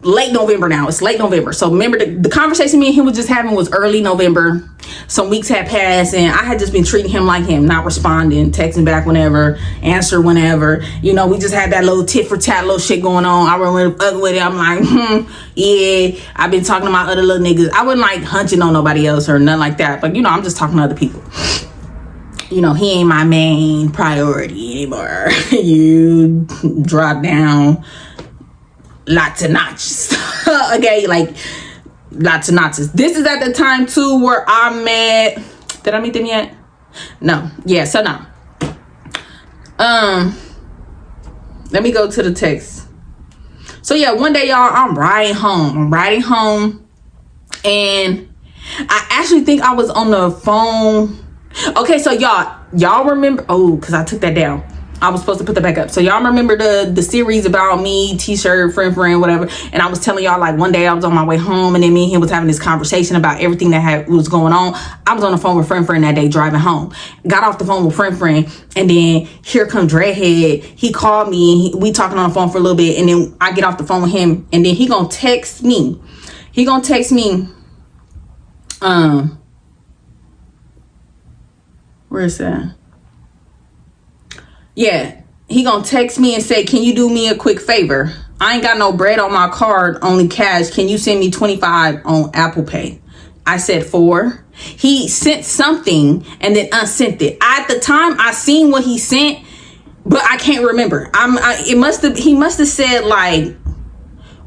S1: late November now. It's late November. So remember the conversation me and him was just having was early November. Some weeks had passed and I had just been treating him like him, not responding, texting back whenever, answer whenever. You know, we just had that little tit for tat little shit going on. I remember with it. I'm like, yeah, I've been talking to my other little niggas. I wasn't like hunching on nobody else or nothing like that. But you know, I'm just talking to other people. You know, he ain't my main priority anymore. You drop down lots of notches. Okay, like lots of notches. This is at the time too where I met, did I meet them yet? No. Yeah, so no. Let me go to the text. So yeah, one day y'all, I'm riding home and I actually think I was on the phone. Okay, so y'all remember, because I took that down. I was supposed to put that back up. So y'all remember the series about me, t-shirt, friend, whatever. And I was telling y'all like one day I was on my way home and then me and him was having this conversation about everything that was going on. I was on the phone with friend that day driving home. Got off the phone with friend and then here come Dreadhead. He called me. We talking on the phone for a little bit and then I get off the phone with him and then he gonna text me. Where is that? Yeah, he gonna text me and say, can you do me a quick favor? I ain't got no bread on my card, only cash. Can you send me 25 on Apple Pay? I said 4. He sent something and then unsent it. At the time, I seen what he sent, but I can't remember. He must have said like,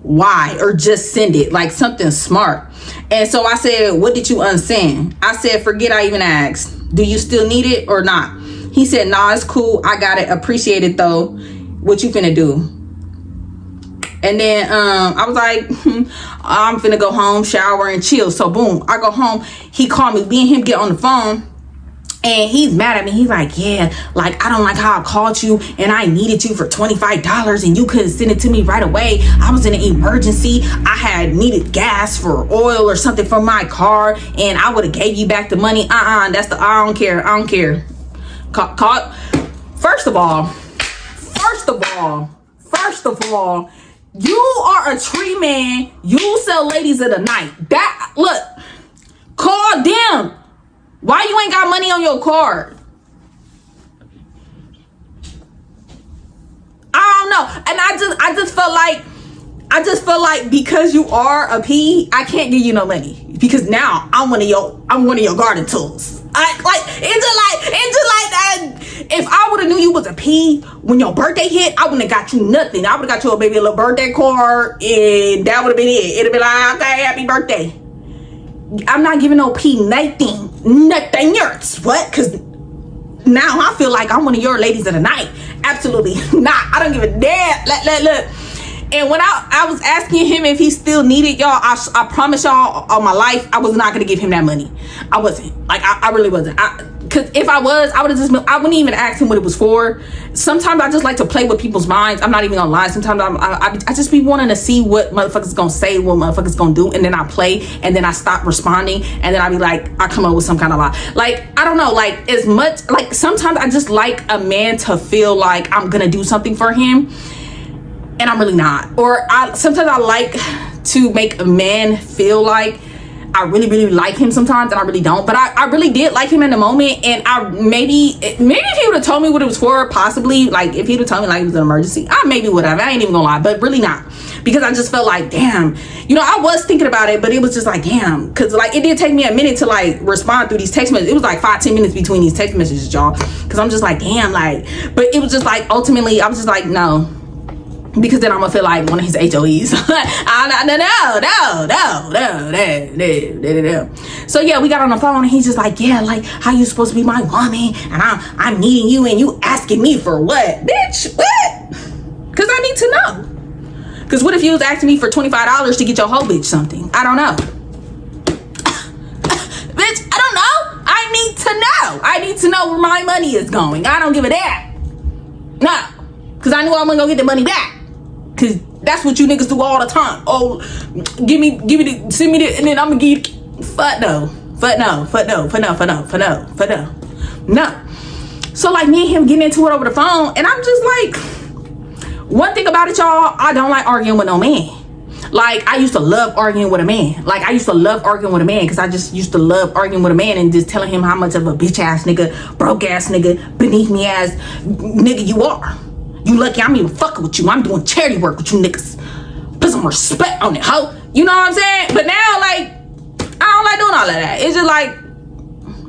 S1: why, or just send it, like something smart. And so I said, what did you unsend? I said, forget I even asked. Do you still need it or not? He said, nah, it's cool. I got it. Appreciate it though. What you finna do? And then I was like, I'm finna go home, shower and chill. So boom, I go home. He called me. Me and him get on the phone. And he's mad at me. He's like, yeah, like, I don't like how I called you and I needed you for $25 and you couldn't send it to me right away. I was in an emergency. I had needed gas for oil or something for my car and I would have gave you back the money. I don't care. First of all, you are a tree man. You sell ladies of the night. Call them. Why you ain't got money on your card? I don't know. And I just felt like because you are a P, I can't give you no money because now I'm one of your garden tools. It's just like that. If I would have knew you was a P when your birthday hit, I wouldn't have got you nothing. I would have got you a little birthday card and that would have been it. It'd be like, okay, happy birthday. I'm not giving no P nothing yours. What? Because now I feel like I'm one of your ladies of the night. Absolutely not. I don't give a damn. Look. And when I was asking him if he still needed y'all, I promise y'all all my life, I was not going to give him that money. I wasn't. Like, I really wasn't. Because if I was, I wouldn't even ask him what it was for. Sometimes I just like to play with people's minds. I'm not even gonna lie. Sometimes I just be wanting to see what motherfuckers gonna say, what motherfuckers gonna do, and then I play, and then I stop responding, and then I be like, I come up with some kind of lie. Like, I don't know, like, as much, like, sometimes I just like a man to feel like I'm gonna do something for him, and I'm really not. Or sometimes I like to make a man feel like I really, really like him sometimes, and I really don't. But I really did like him in the moment, and maybe if he would have told me what it was for, possibly, like, if he would have told me like it was an emergency, I maybe would have. I ain't even gonna lie, but really not. Because I just felt like, damn, you know, I was thinking about it, but it was just like, damn, because like it did take me a minute to like respond through these text messages. It was like 5-10 minutes between these text messages, y'all, because I'm just like, damn, like, but it was just like, ultimately I was just like, no, because then I'm gonna feel like one of his HOEs. No. So yeah, we got on the phone and he's just like, yeah, like, how you supposed to be my woman and I'm needing you and you asking me for what? Bitch, what? Because I need to know. Because what if you was asking me for $25 to get your whole bitch something? I don't know. Bitch, I don't know. I need to know where my money is going. I don't give a damn. No. Because I knew I wasn't going to get the money back. Because that's what you niggas do all the time. Oh, give me send me the, and then I'm going to give you. Fuck no. No. So like me and him getting into it over the phone, and I'm just like, one thing about it, y'all, I don't like arguing with no man. Like, I used to love arguing with a man. Like, I used to love arguing with a man because I just used to love arguing with a man and just telling him how much of a bitch ass nigga, broke ass nigga, beneath me ass nigga you are. You lucky I'm even fucking with you. I'm doing charity work with you niggas. Put some respect on it, ho. You know what I'm saying? But now, like, I don't like doing all of that. It's just like,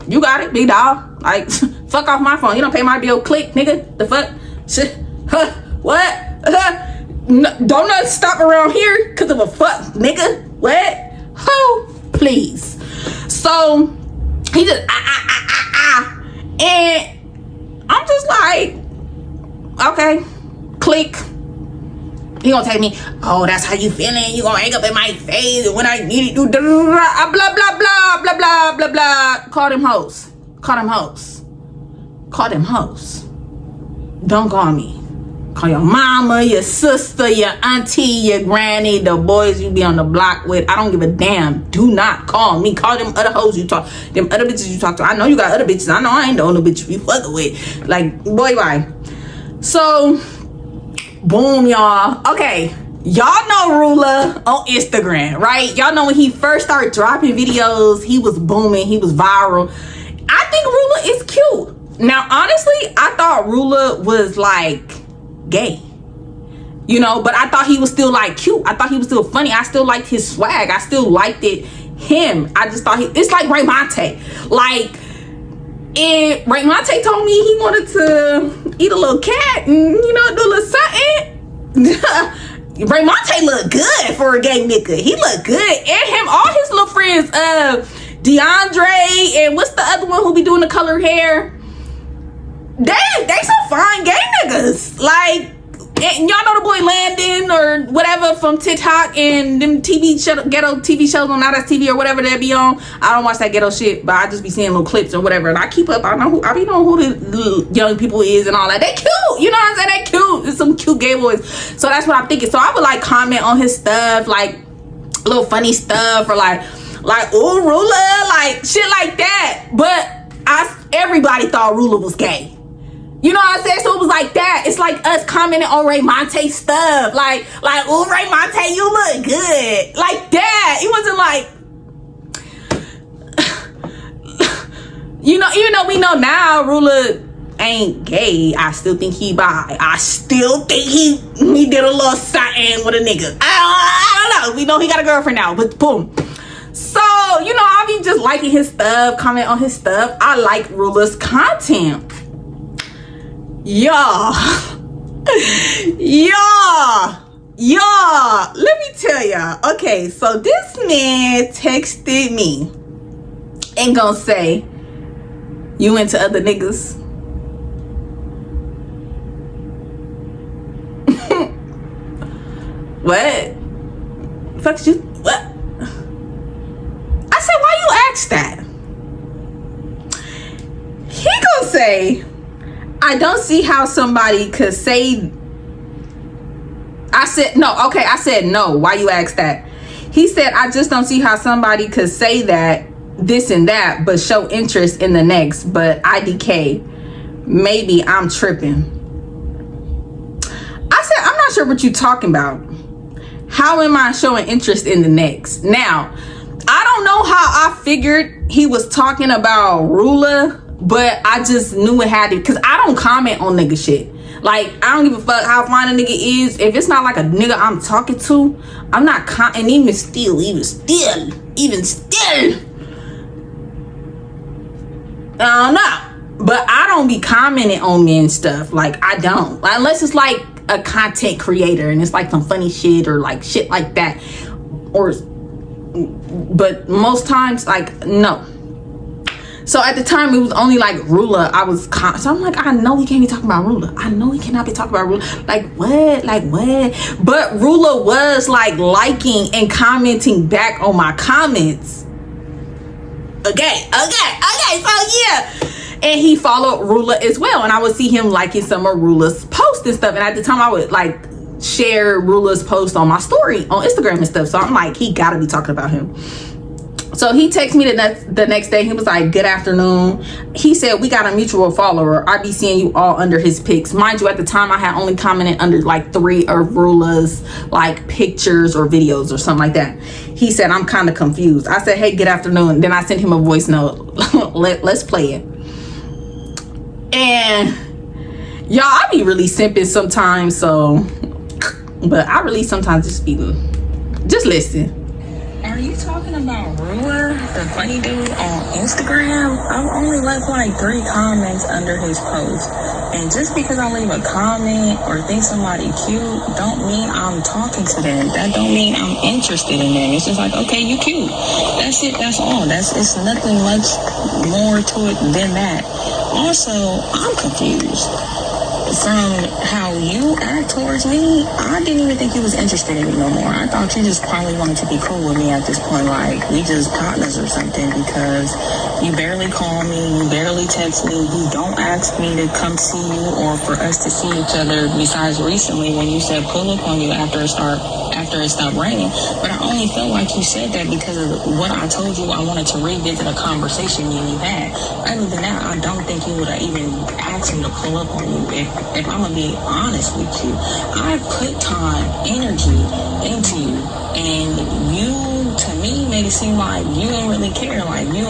S1: you got it, big dog. Like, fuck off my phone. You don't pay my bill. Click, nigga. The fuck? Shit. Huh? What? No, don't not stop around here because of a fuck, nigga. What? Who? Please. So he just and I'm just like, okay, click. He gonna take me, oh, that's how you feeling? You gonna hang up in my face and when I need you, blah blah blah blah blah blah blah blah. Call them hoes. Call them hoes. Call them hoes. Don't call me. Call your mama, your sister, your auntie, your granny, the boys you be on the block with. I don't give a damn. Do not call me. Call them other hoes you talk, them other bitches you talk to. I know you got other bitches. I know I ain't the only bitch you fucking with. Like, boy, bye. So, boom, y'all. Okay, y'all know Rula on Instagram, right? Y'all know when he first started dropping videos, he was booming. He was viral. I think Rula is cute. Now, honestly, I thought Rula was like gay, you know, but I thought he was still like cute. I thought he was still funny. I still liked his swag. I still liked him. I just thought it's like Ray Monte. Like, Ray Monte told me he wanted to eat a little cat and, you know, do a little something. Ray Monte look good for a gay nigga. He look good. And him, all his little friends, DeAndre and what's the other one who be doing the colored hair? They some fine gay niggas. Like, and y'all know the boy Landon or whatever from TikTok and them ghetto TV shows on Now That's TV or whatever they be on. I don't watch that ghetto shit, but I just be seeing little clips or whatever, and I keep up. I be knowing who the young people is and all that. They cute, you know what I'm saying? They cute. It's some cute gay boys. So that's what I'm thinking. So I would like comment on his stuff, like little funny stuff or like ooh Rula, like shit like that. But everybody thought Rula was gay. You know what I'm saying? So it was like that. It's like us commenting on Ray Monte stuff. Like, oh, Ray Monte, you look good. Like that. It wasn't like, you know, even though we know now Rula ain't gay, I still think he bi. I still think he did a little something with a nigga. I don't know. We know he got a girlfriend now, but boom. So, you know, I be just liking his stuff, comment on his stuff. I like Rula's content. Y'all, let me tell y'all. Okay, so this man texted me and gonna say, you into other niggas? What? Fuck you? What? I said, why you ask that? He gonna say, I don't see how somebody could say. I said no. Why you ask that? He said, I just don't see how somebody could say that, this and that, but show interest in the next. But IDK, maybe I'm tripping. I said, I'm not sure what you're talking about. How am I showing interest in the next? Now, I don't know how I figured he was talking about Rula, but I just knew it had to, because I don't comment on nigga shit. Like, I don't give a fuck how fine a nigga is. If it's not like a nigga I'm talking to, I'm not and even still, I don't know. But I don't be commenting on men stuff. Like, I don't. Unless it's like a content creator and it's like some funny shit or like shit like that. But most times, like, no. So at the time, it was only like Rula. So I'm like, I know he can't be talking about Rula. I know he cannot be talking about Rula. Like what? But Rula was like liking and commenting back on my comments. Okay. So yeah. And he followed Rula as well. And I would see him liking some of Rula's posts and stuff. And at the time, I would like share Rula's post on my story on Instagram and stuff. So I'm like, he gotta be talking about him. So he texted me the next day. He was like, good afternoon. He said, we got a mutual follower. I be seeing you all under his pics. Mind you, at the time I had only commented under like 3 of Rula's like pictures or videos or something like that. He said, I'm kind of confused. I said, hey, good afternoon. Then I sent him a voice note. Let's play it. And y'all, I be really simping sometimes. So, but I really sometimes just listen.
S3: Are you talking about Rula, the funny dude on Instagram? I've only left like 3 comments under his post. And just because I leave a comment or think somebody cute, don't mean I'm talking to them. That don't mean I'm interested in them. It's just like, okay, you cute. That's it, that's all. It's nothing much more to it than that. Also, I'm confused. From how you act towards me, I didn't even think you was interested in me no more. I thought you just probably wanted to be cool with me at this point, like we just partners or something, because you barely call me, you barely text me, you don't ask me to come see you or for us to see each other, besides recently when you said pull up on you after it stopped raining. But I only felt like you said that because of what I told you. I wanted to revisit a conversation you had. Other than that, I don't think you would have even asked me to pull up on you. If I'm gonna be honest with you, I put time, energy into you, and you, to me, made it seem like you ain't really care. Like you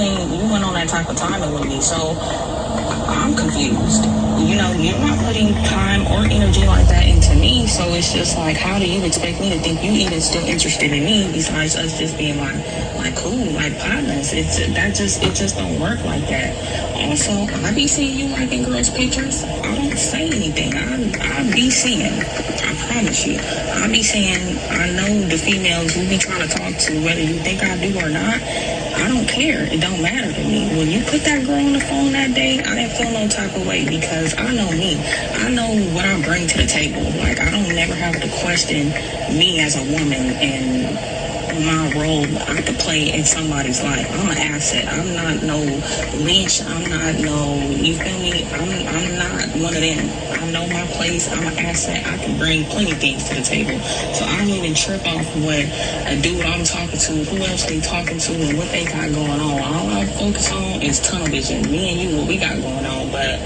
S3: went on that type of timing with me. So I'm confused. You know, you're not putting time or energy like that into me, so it's just like, how do you expect me to think you even still interested in me besides us just being like cool, like partners? It just don't work like that. Also, I be seeing you liking girls' pictures. I don't say anything. I be seeing. I promise you. I be saying, I know the females you be trying to talk to, whether you think I do or not. I don't care. It don't matter to me. When you put that girl on the phone that day, I didn't feel no type of way because I know me. I know what I bring to the table. Like, I don't never have to question me as a woman and my role I could play in somebody's life. I'm an asset. I'm not no leech. I'm not no, you feel me? I'm not one of them. I know my place. I'm an asset. I can bring plenty of things to the table. So I don't even trip off what a dude I'm talking to, who else they talking to, and what they got going on. All I focus on is tunnel vision. Me and you, what we got going on. But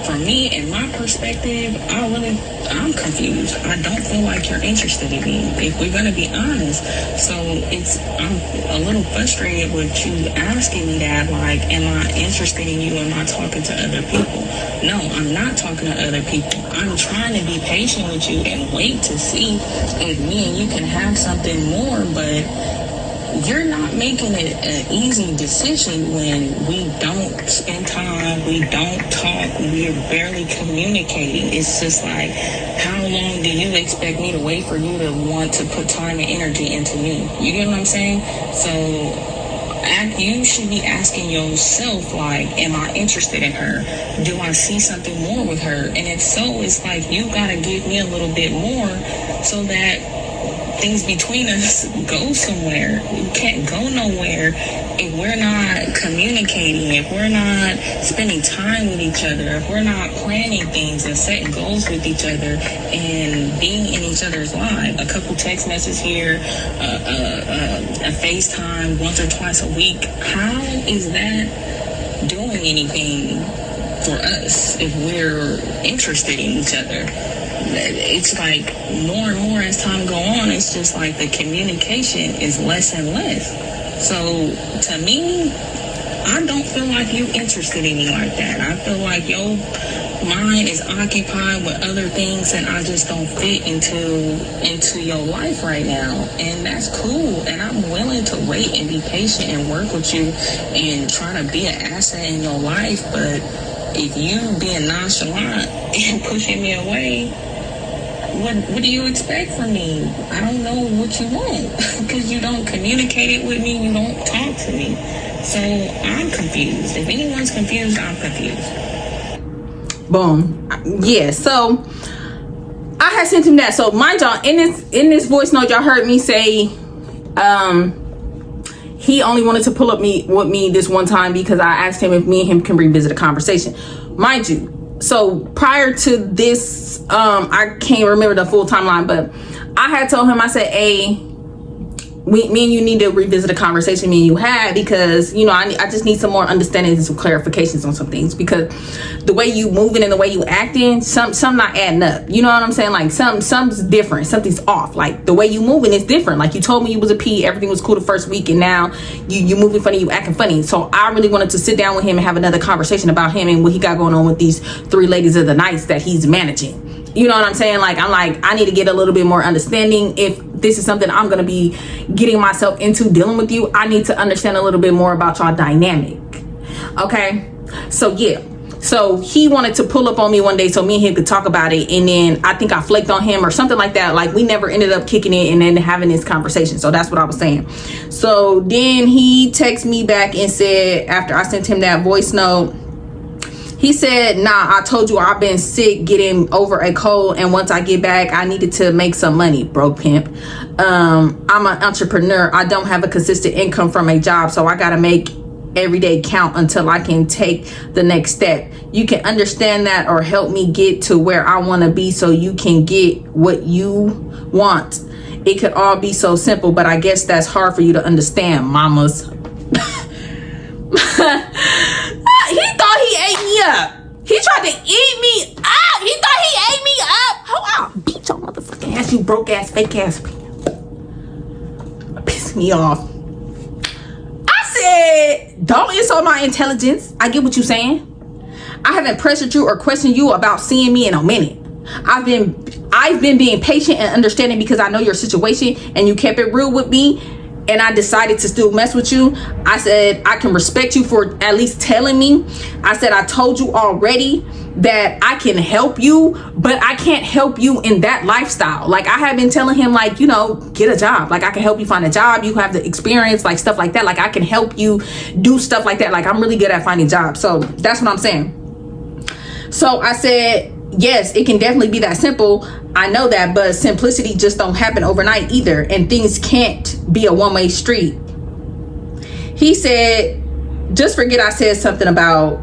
S3: for me, in my perspective, I'm confused. I don't feel like you're interested in me, if we're gonna be honest. So I'm a little frustrated with you asking me that, like, am I interested in you? Am I talking to other people? No, I'm not talking to other people. I'm trying to be patient with you and wait to see if me and you can have something more, but you're not making it an easy decision when we don't spend time, we don't talk, we're barely communicating. It's just like, how long do you expect me to wait for you to want to put time and energy into me? You get what I'm saying? So you should be asking yourself, like, am I interested in her? Do I see something more with her? And if so, it's like, you gotta give me a little bit more so that things between us go somewhere. We can't go nowhere if we're not communicating, if we're not spending time with each other, if we're not planning things and setting goals with each other and being in each other's lives. A couple text messages here, a FaceTime once or twice a week. How is that doing anything for us if we're interested in each other? It's like more and more as time go on, it's just like the communication is less and less. So to me, I don't feel like you interested in me like that. I feel like your mind is occupied with other things and I just don't fit into your life right now. And that's cool. And I'm willing to wait and be patient and work with you and try to be an asset in your life. But if you being nonchalant and pushing me away, what do you expect from me? I don't know what you want because you don't communicate it with me. You don't talk to me. So I'm confused. If anyone's confused, I'm confused.
S1: Boom. Yeah. So I had sent him that. So mind y'all, in this voice note, y'all heard me say, he only wanted to pull up with me this one time because I asked him if me and him can revisit a conversation. Mind you, so prior to this, I can't remember the full timeline, but I had told him, I said, hey, me and you need to revisit a conversation me and you had, because you know I just need some more understanding and some clarifications on some things, because the way you moving and the way you acting, some not adding up. You know what I'm saying? Like something's different, something's off. Like the way you moving is different. Like you told me you was a P, everything was cool the first week, and now you moving funny, you acting funny. So I really wanted to sit down with him and have another conversation about him and what he got going on with these 3 ladies of the nights that he's managing. You know what I'm saying? Like, I need to get a little bit more understanding. If this is something I'm going to be getting myself into dealing with you, I need to understand a little bit more about y'all dynamic. Okay? So, yeah. So, he wanted to pull up on me one day so me and him could talk about it. And then I think I flaked on him or something like that. Like, we never ended up kicking it and then having this conversation. So, that's what I was saying. So, then he texted me back and said, after I sent him that voice note, he said, nah, I told you I've been sick getting over a cold, and once I get back, I needed to make some money, broke pimp. I'm an entrepreneur. I don't have a consistent income from a job, so I gotta make every day count until I can take the next step. You can understand that or help me get to where I want to be so you can get what you want. It could all be so simple, but I guess that's hard for you to understand, mamas. He thought he ate me up. He tried to eat me up. He thought he ate me up. I'll beat your motherfucking ass, you broke ass, fake ass. Piss me off. I said, don't insult my intelligence. I get what you're saying. I haven't pressured you or questioned you about seeing me in a minute. I've been being patient and understanding because I know your situation and you kept it real with me. And I decided to still mess with you. I said, I can respect you for at least telling me. I said, I told you already that I can help you, but I can't help you in that lifestyle. Like, I have been telling him, like, you know, get a job. Like, I can help you find a job. You have the experience, like stuff like that. Like, I can help you do stuff like that. Like, I'm really good at finding jobs. So that's what I'm saying. So I said, yes, it can definitely be that simple. I know that, but simplicity just don't happen overnight either, and things can't be a one-way street. He said, just forget I said something about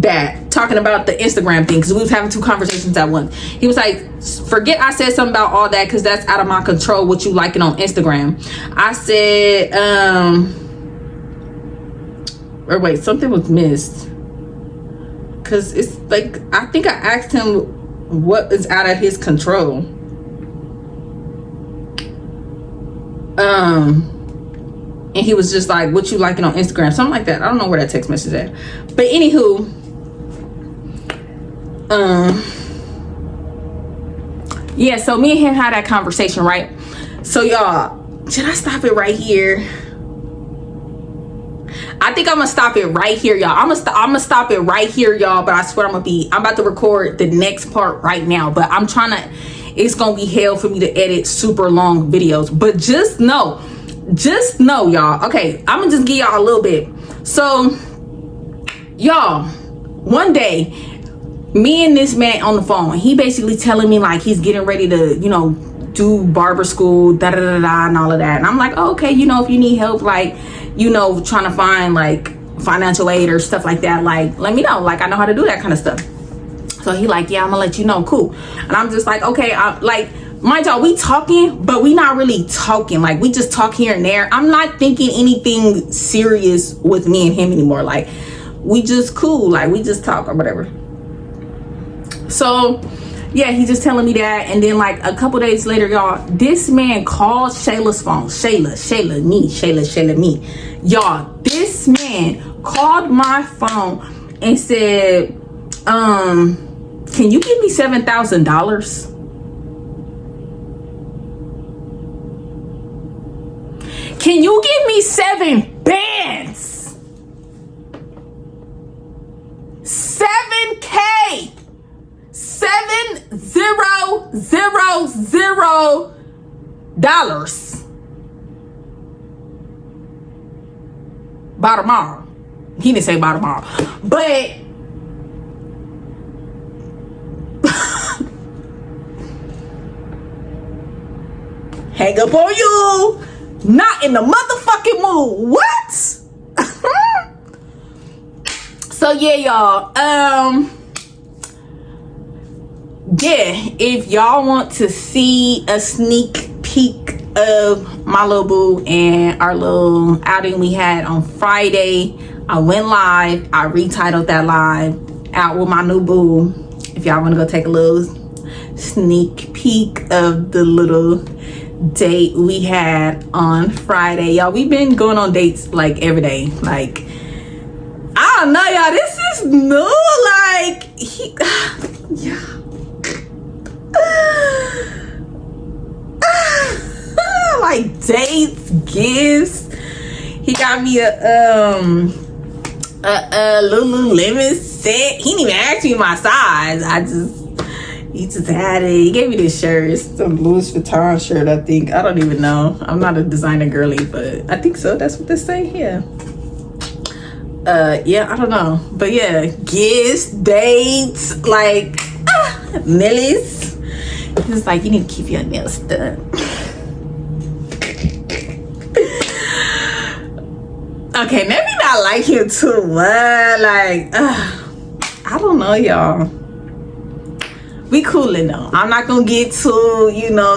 S1: that, talking about the Instagram thing, because we was having 2 conversations at once. He was like, forget I said something about all that, because that's out of my control, what you liking on Instagram. I said, or wait, something was missed, because it's like, I think I asked him what is out of his control. And he was just like, what you liking on Instagram, something like that. I don't know where that text message is at, but anywho, yeah, so me and him had that conversation, right? So y'all, should I stop it right here? I think I'm gonna stop it right here, y'all. I'm gonna stop it right here, y'all. But I swear I'm about to record the next part right now. But it's gonna be hell for me to edit super long videos. But just know, y'all. Okay, I'm gonna just give y'all a little bit. So, y'all, one day, me and this man on the phone, he basically telling me like he's getting ready to, you know, do barber school, da da da da, and all of that. And I'm like, oh, okay, you know, if you need help, like, you know, trying to find like financial aid or stuff like that, like, let me know. Like, I know how to do that kind of stuff. So he like, yeah, I'm gonna let you know, cool. And I'm just like, okay, like, mind y'all, we talking, but we not really talking. Like, we just talk here and there. I'm not thinking anything serious with me and him anymore. Like, we just cool, like, we just talk or whatever. So yeah, he's just telling me that. And then like a couple days later, y'all, this man called Shayla's phone. Shayla, me. Y'all, this man called my phone and said, can you give me $7,000? Can you give me 7 bands? 7K. $7,000 by tomorrow. He didn't say by tomorrow, but hang up on you. Not in the motherfucking mood. What? So yeah, y'all. yeah, if y'all want to see a sneak peek of my little boo and our little outing we had on Friday, I went live. I retitled that live, Out With My New Boo. If y'all want to go take a little sneak peek of the little date we had on Friday. Y'all, we've been going on dates like every day. Like, I don't know, y'all, this is new. Like, yeah. Like dates, gifts. He got me a Lululemon set. He didn't even ask me my size. He just had it. He gave me this shirt. It's some Louis Vuitton shirt, I think. I don't even know. I'm not a designer girly, but I think so. That's what they say. Yeah. Yeah, I don't know. But yeah, gifts, dates, like Millie's. It's like, you need to keep your nails done. Okay, maybe not like him too much. Like, I don't know, y'all. We coolin' though. I'm not gonna get too,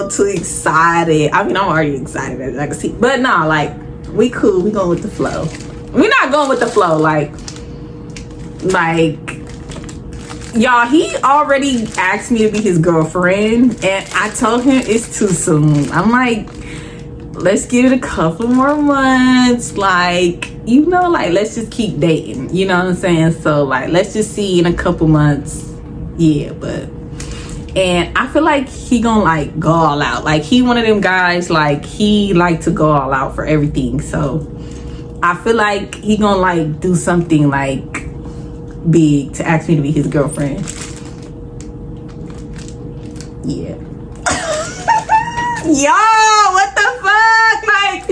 S1: too excited. I mean, I'm already excited, as I can see. But nah, like, we cool. We going with the flow. We're not going with the flow. Like, y'all, he already asked me to be his girlfriend, and I told him it's too soon. I'm like, let's give it a couple more months. Like, like, let's just keep dating. You know what I'm saying? So, like, let's just see in a couple months. Yeah, and I feel like he gonna, like, go all out. Like, he one of them guys, like, he like to go all out for everything. So, I feel like he gonna, like, do something, like, big to ask me to be his girlfriend. Yeah. Yo, what the fuck? Like,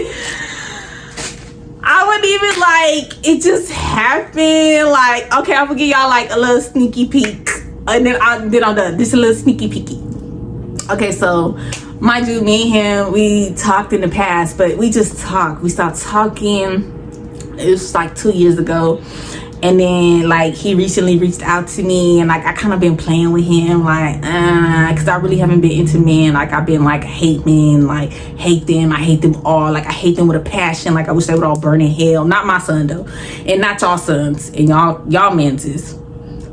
S1: I wouldn't even, like, it just happened. Like, okay, I'm gonna give y'all, like, a little sneaky peek. And then I'm done. This is a little sneaky peeky. Okay, so, mind you, me and him, we talked in the past, but we just talked. We stopped talking. It was, like, 2 years ago. And then, like, he recently reached out to me, and, like, I kind of been playing with him, like, because I really haven't been into men. Like, I've been, like, hate men, like, hate them. I hate them all. Like, I hate them with a passion. Like, I wish they would all burn in hell. Not my son, though. And not y'all sons. And y'all menses.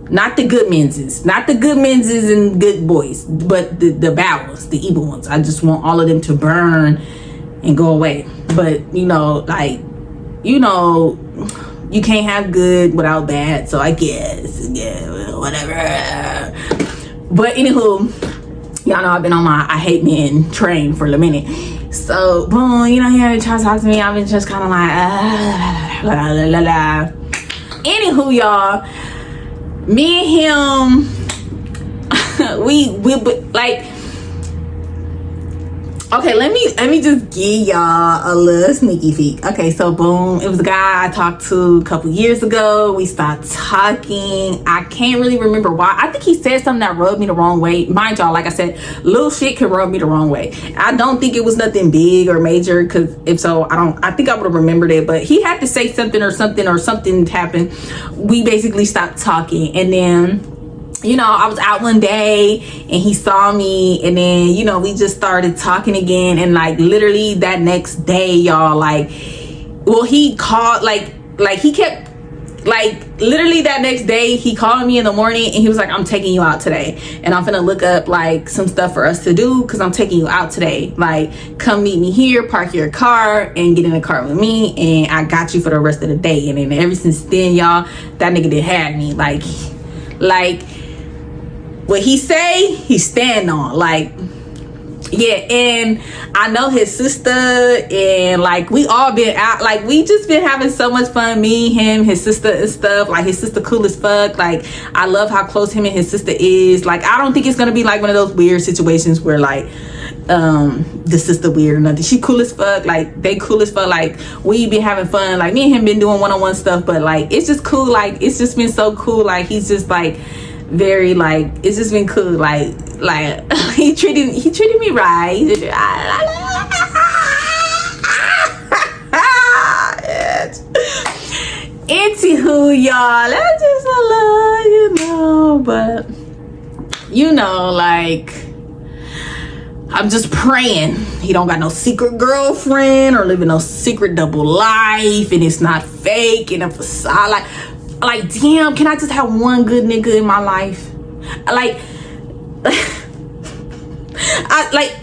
S1: Not the good menses. Not the good menses and good boys. But the bad ones, the evil ones. I just want all of them to burn and go away. But, like, you can't have good without bad, so I guess, yeah, whatever. But anywho, y'all know I've been on my I hate men train for a minute. So, boom, he trying to talk to me. I've been just kind of like, la la la la. Anywho, y'all, me and him, we like. Okay, let me just give y'all a little sneaky peek. Okay, so boom, it was a guy I talked to a couple years ago. We started talking. I can't really remember why. I think he said something that rubbed me the wrong way. Mind y'all, like I said, little shit can rub me the wrong way. I don't think it was nothing big or major, because if so, I think I would have remembered it. But he had to say something or something happened. We basically stopped talking, and then I was out one day and he saw me, and then, we just started talking again. And like literally that next day, y'all, like, well, he called, like he kept, like, literally that next day he called me in the morning and he was like, I'm taking you out today, and I'm finna look up like some stuff for us to do, because I'm taking you out today. Like, come meet me here, park your car and get in the car with me, and I got you for the rest of the day. And then ever since then, y'all, that nigga did have me. Like what he say, he stand on. Like, yeah. And I know his sister, and like we all been out, like we just been having so much fun, me, him, his sister and stuff. Like, his sister cool as fuck. Like, I love how close him and his sister is. Like, I don't think it's gonna be like one of those weird situations where like the sister weird or nothing. She cool as fuck. Like, they cool as fuck. Like, we been having fun. Like, me and him been doing one-on-one stuff, but like it's just cool. Like, it's just been so cool. Like, he's just like very, like, it's just been cool. Like he treated me right. Anywho, y'all, that's just a lot, but you know, like, I'm just praying he don't got no secret girlfriend or living no secret double life and it's not fake and a facade. Like damn, can I just have one good nigga in my life? Like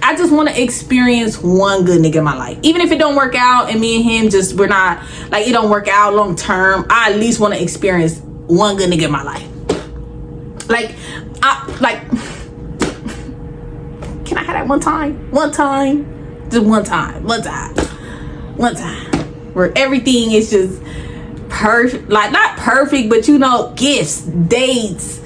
S1: I just want to experience one good nigga in my life. Even if it don't work out and me and him just, we're not, like, it don't work out long term, I at least want to experience one good nigga in my life. Can I have that one time? Just one time. Where everything is just perfect. Like, not perfect, but you know, gifts, dates,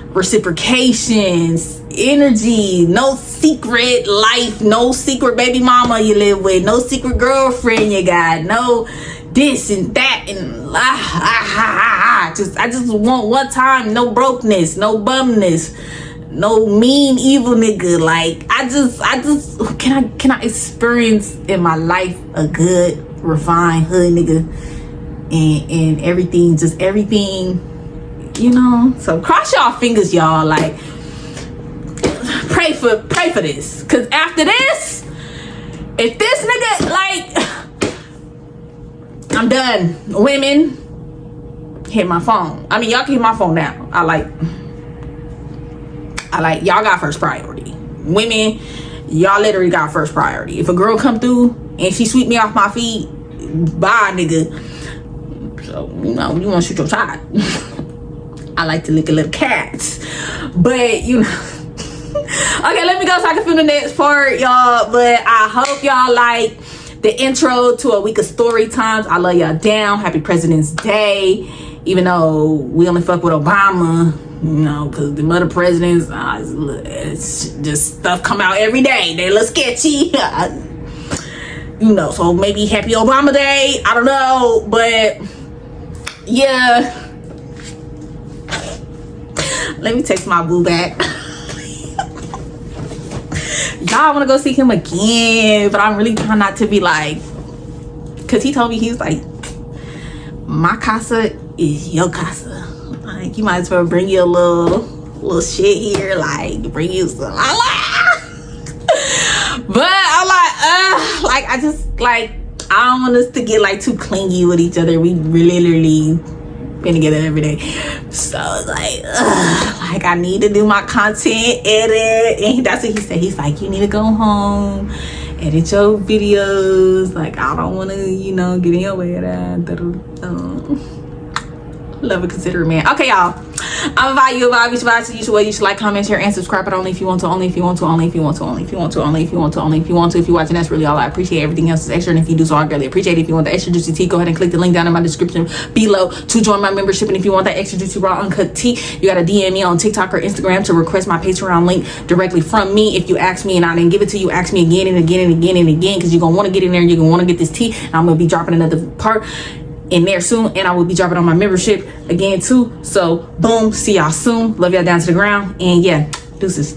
S1: reciprocations, energy, no secret life, no secret baby mama you live with, no secret girlfriend you got, no this and that, and I just want one time, no brokenness, no bumness, no mean evil nigga. Like, I just can I experience in my life a good refined hood nigga and everything, just everything, you know. So cross y'all fingers, y'all. Like, pray for this, because after this, if this nigga, like, I'm done. Women, hit my phone. I mean, y'all can hit my phone now. I like y'all got first priority. Women, y'all literally got first priority. If a girl come through and she sweep me off my feet, bye, nigga. So, you know, you want to shoot your shot. I like to lick a little cats, but you know. Okay, let me go so I can film the next part, y'all. But I hope y'all like the intro to a week of story times. I love y'all down. Happy President's Day. Even though we only fuck with Obama, you know, because the other presidents, it's just stuff come out every day. They look sketchy. You know, so maybe happy Obama Day. I don't know, but yeah. Let me text my boo back. Y'all want to go see him again, but I'm really trying not to be like, because he told me, he was like, my casa is your casa. Like, you might as well bring you a little shit here, like bring you some. But I'm like, I just, like, I don't want us to get like too clingy with each other. We literally been together every day, so it's like I need to do my content edit, and that's what he said. He's like, you need to go home, edit your videos. Like, I don't want to, you know, get in your way of that. Love and considerate man. Okay, y'all, I'm a vibe, you a vibe, you should vibe, so you should like, comment, share, and subscribe, but only if you want to, only if you want to, only if you want to, only if you want to, only if you want to, only if you want to. If you're watching, that's really all I appreciate. Everything else is extra, and if you do so, I greatly appreciate it. If you want the extra juicy tea, go ahead and click the link down in my description below to join my membership. And if you want that extra juicy raw uncut tea, you gotta DM me on TikTok or Instagram to request my Patreon link directly from me. If you ask me and I didn't give it to you, ask me again and again and again and again, because you're gonna want to get in there and you're gonna want to get this tea, and I'm gonna be dropping another part in there soon, and I will be dropping on my membership again too. So boom, see y'all soon. Love y'all down to the ground, and yeah, deuces.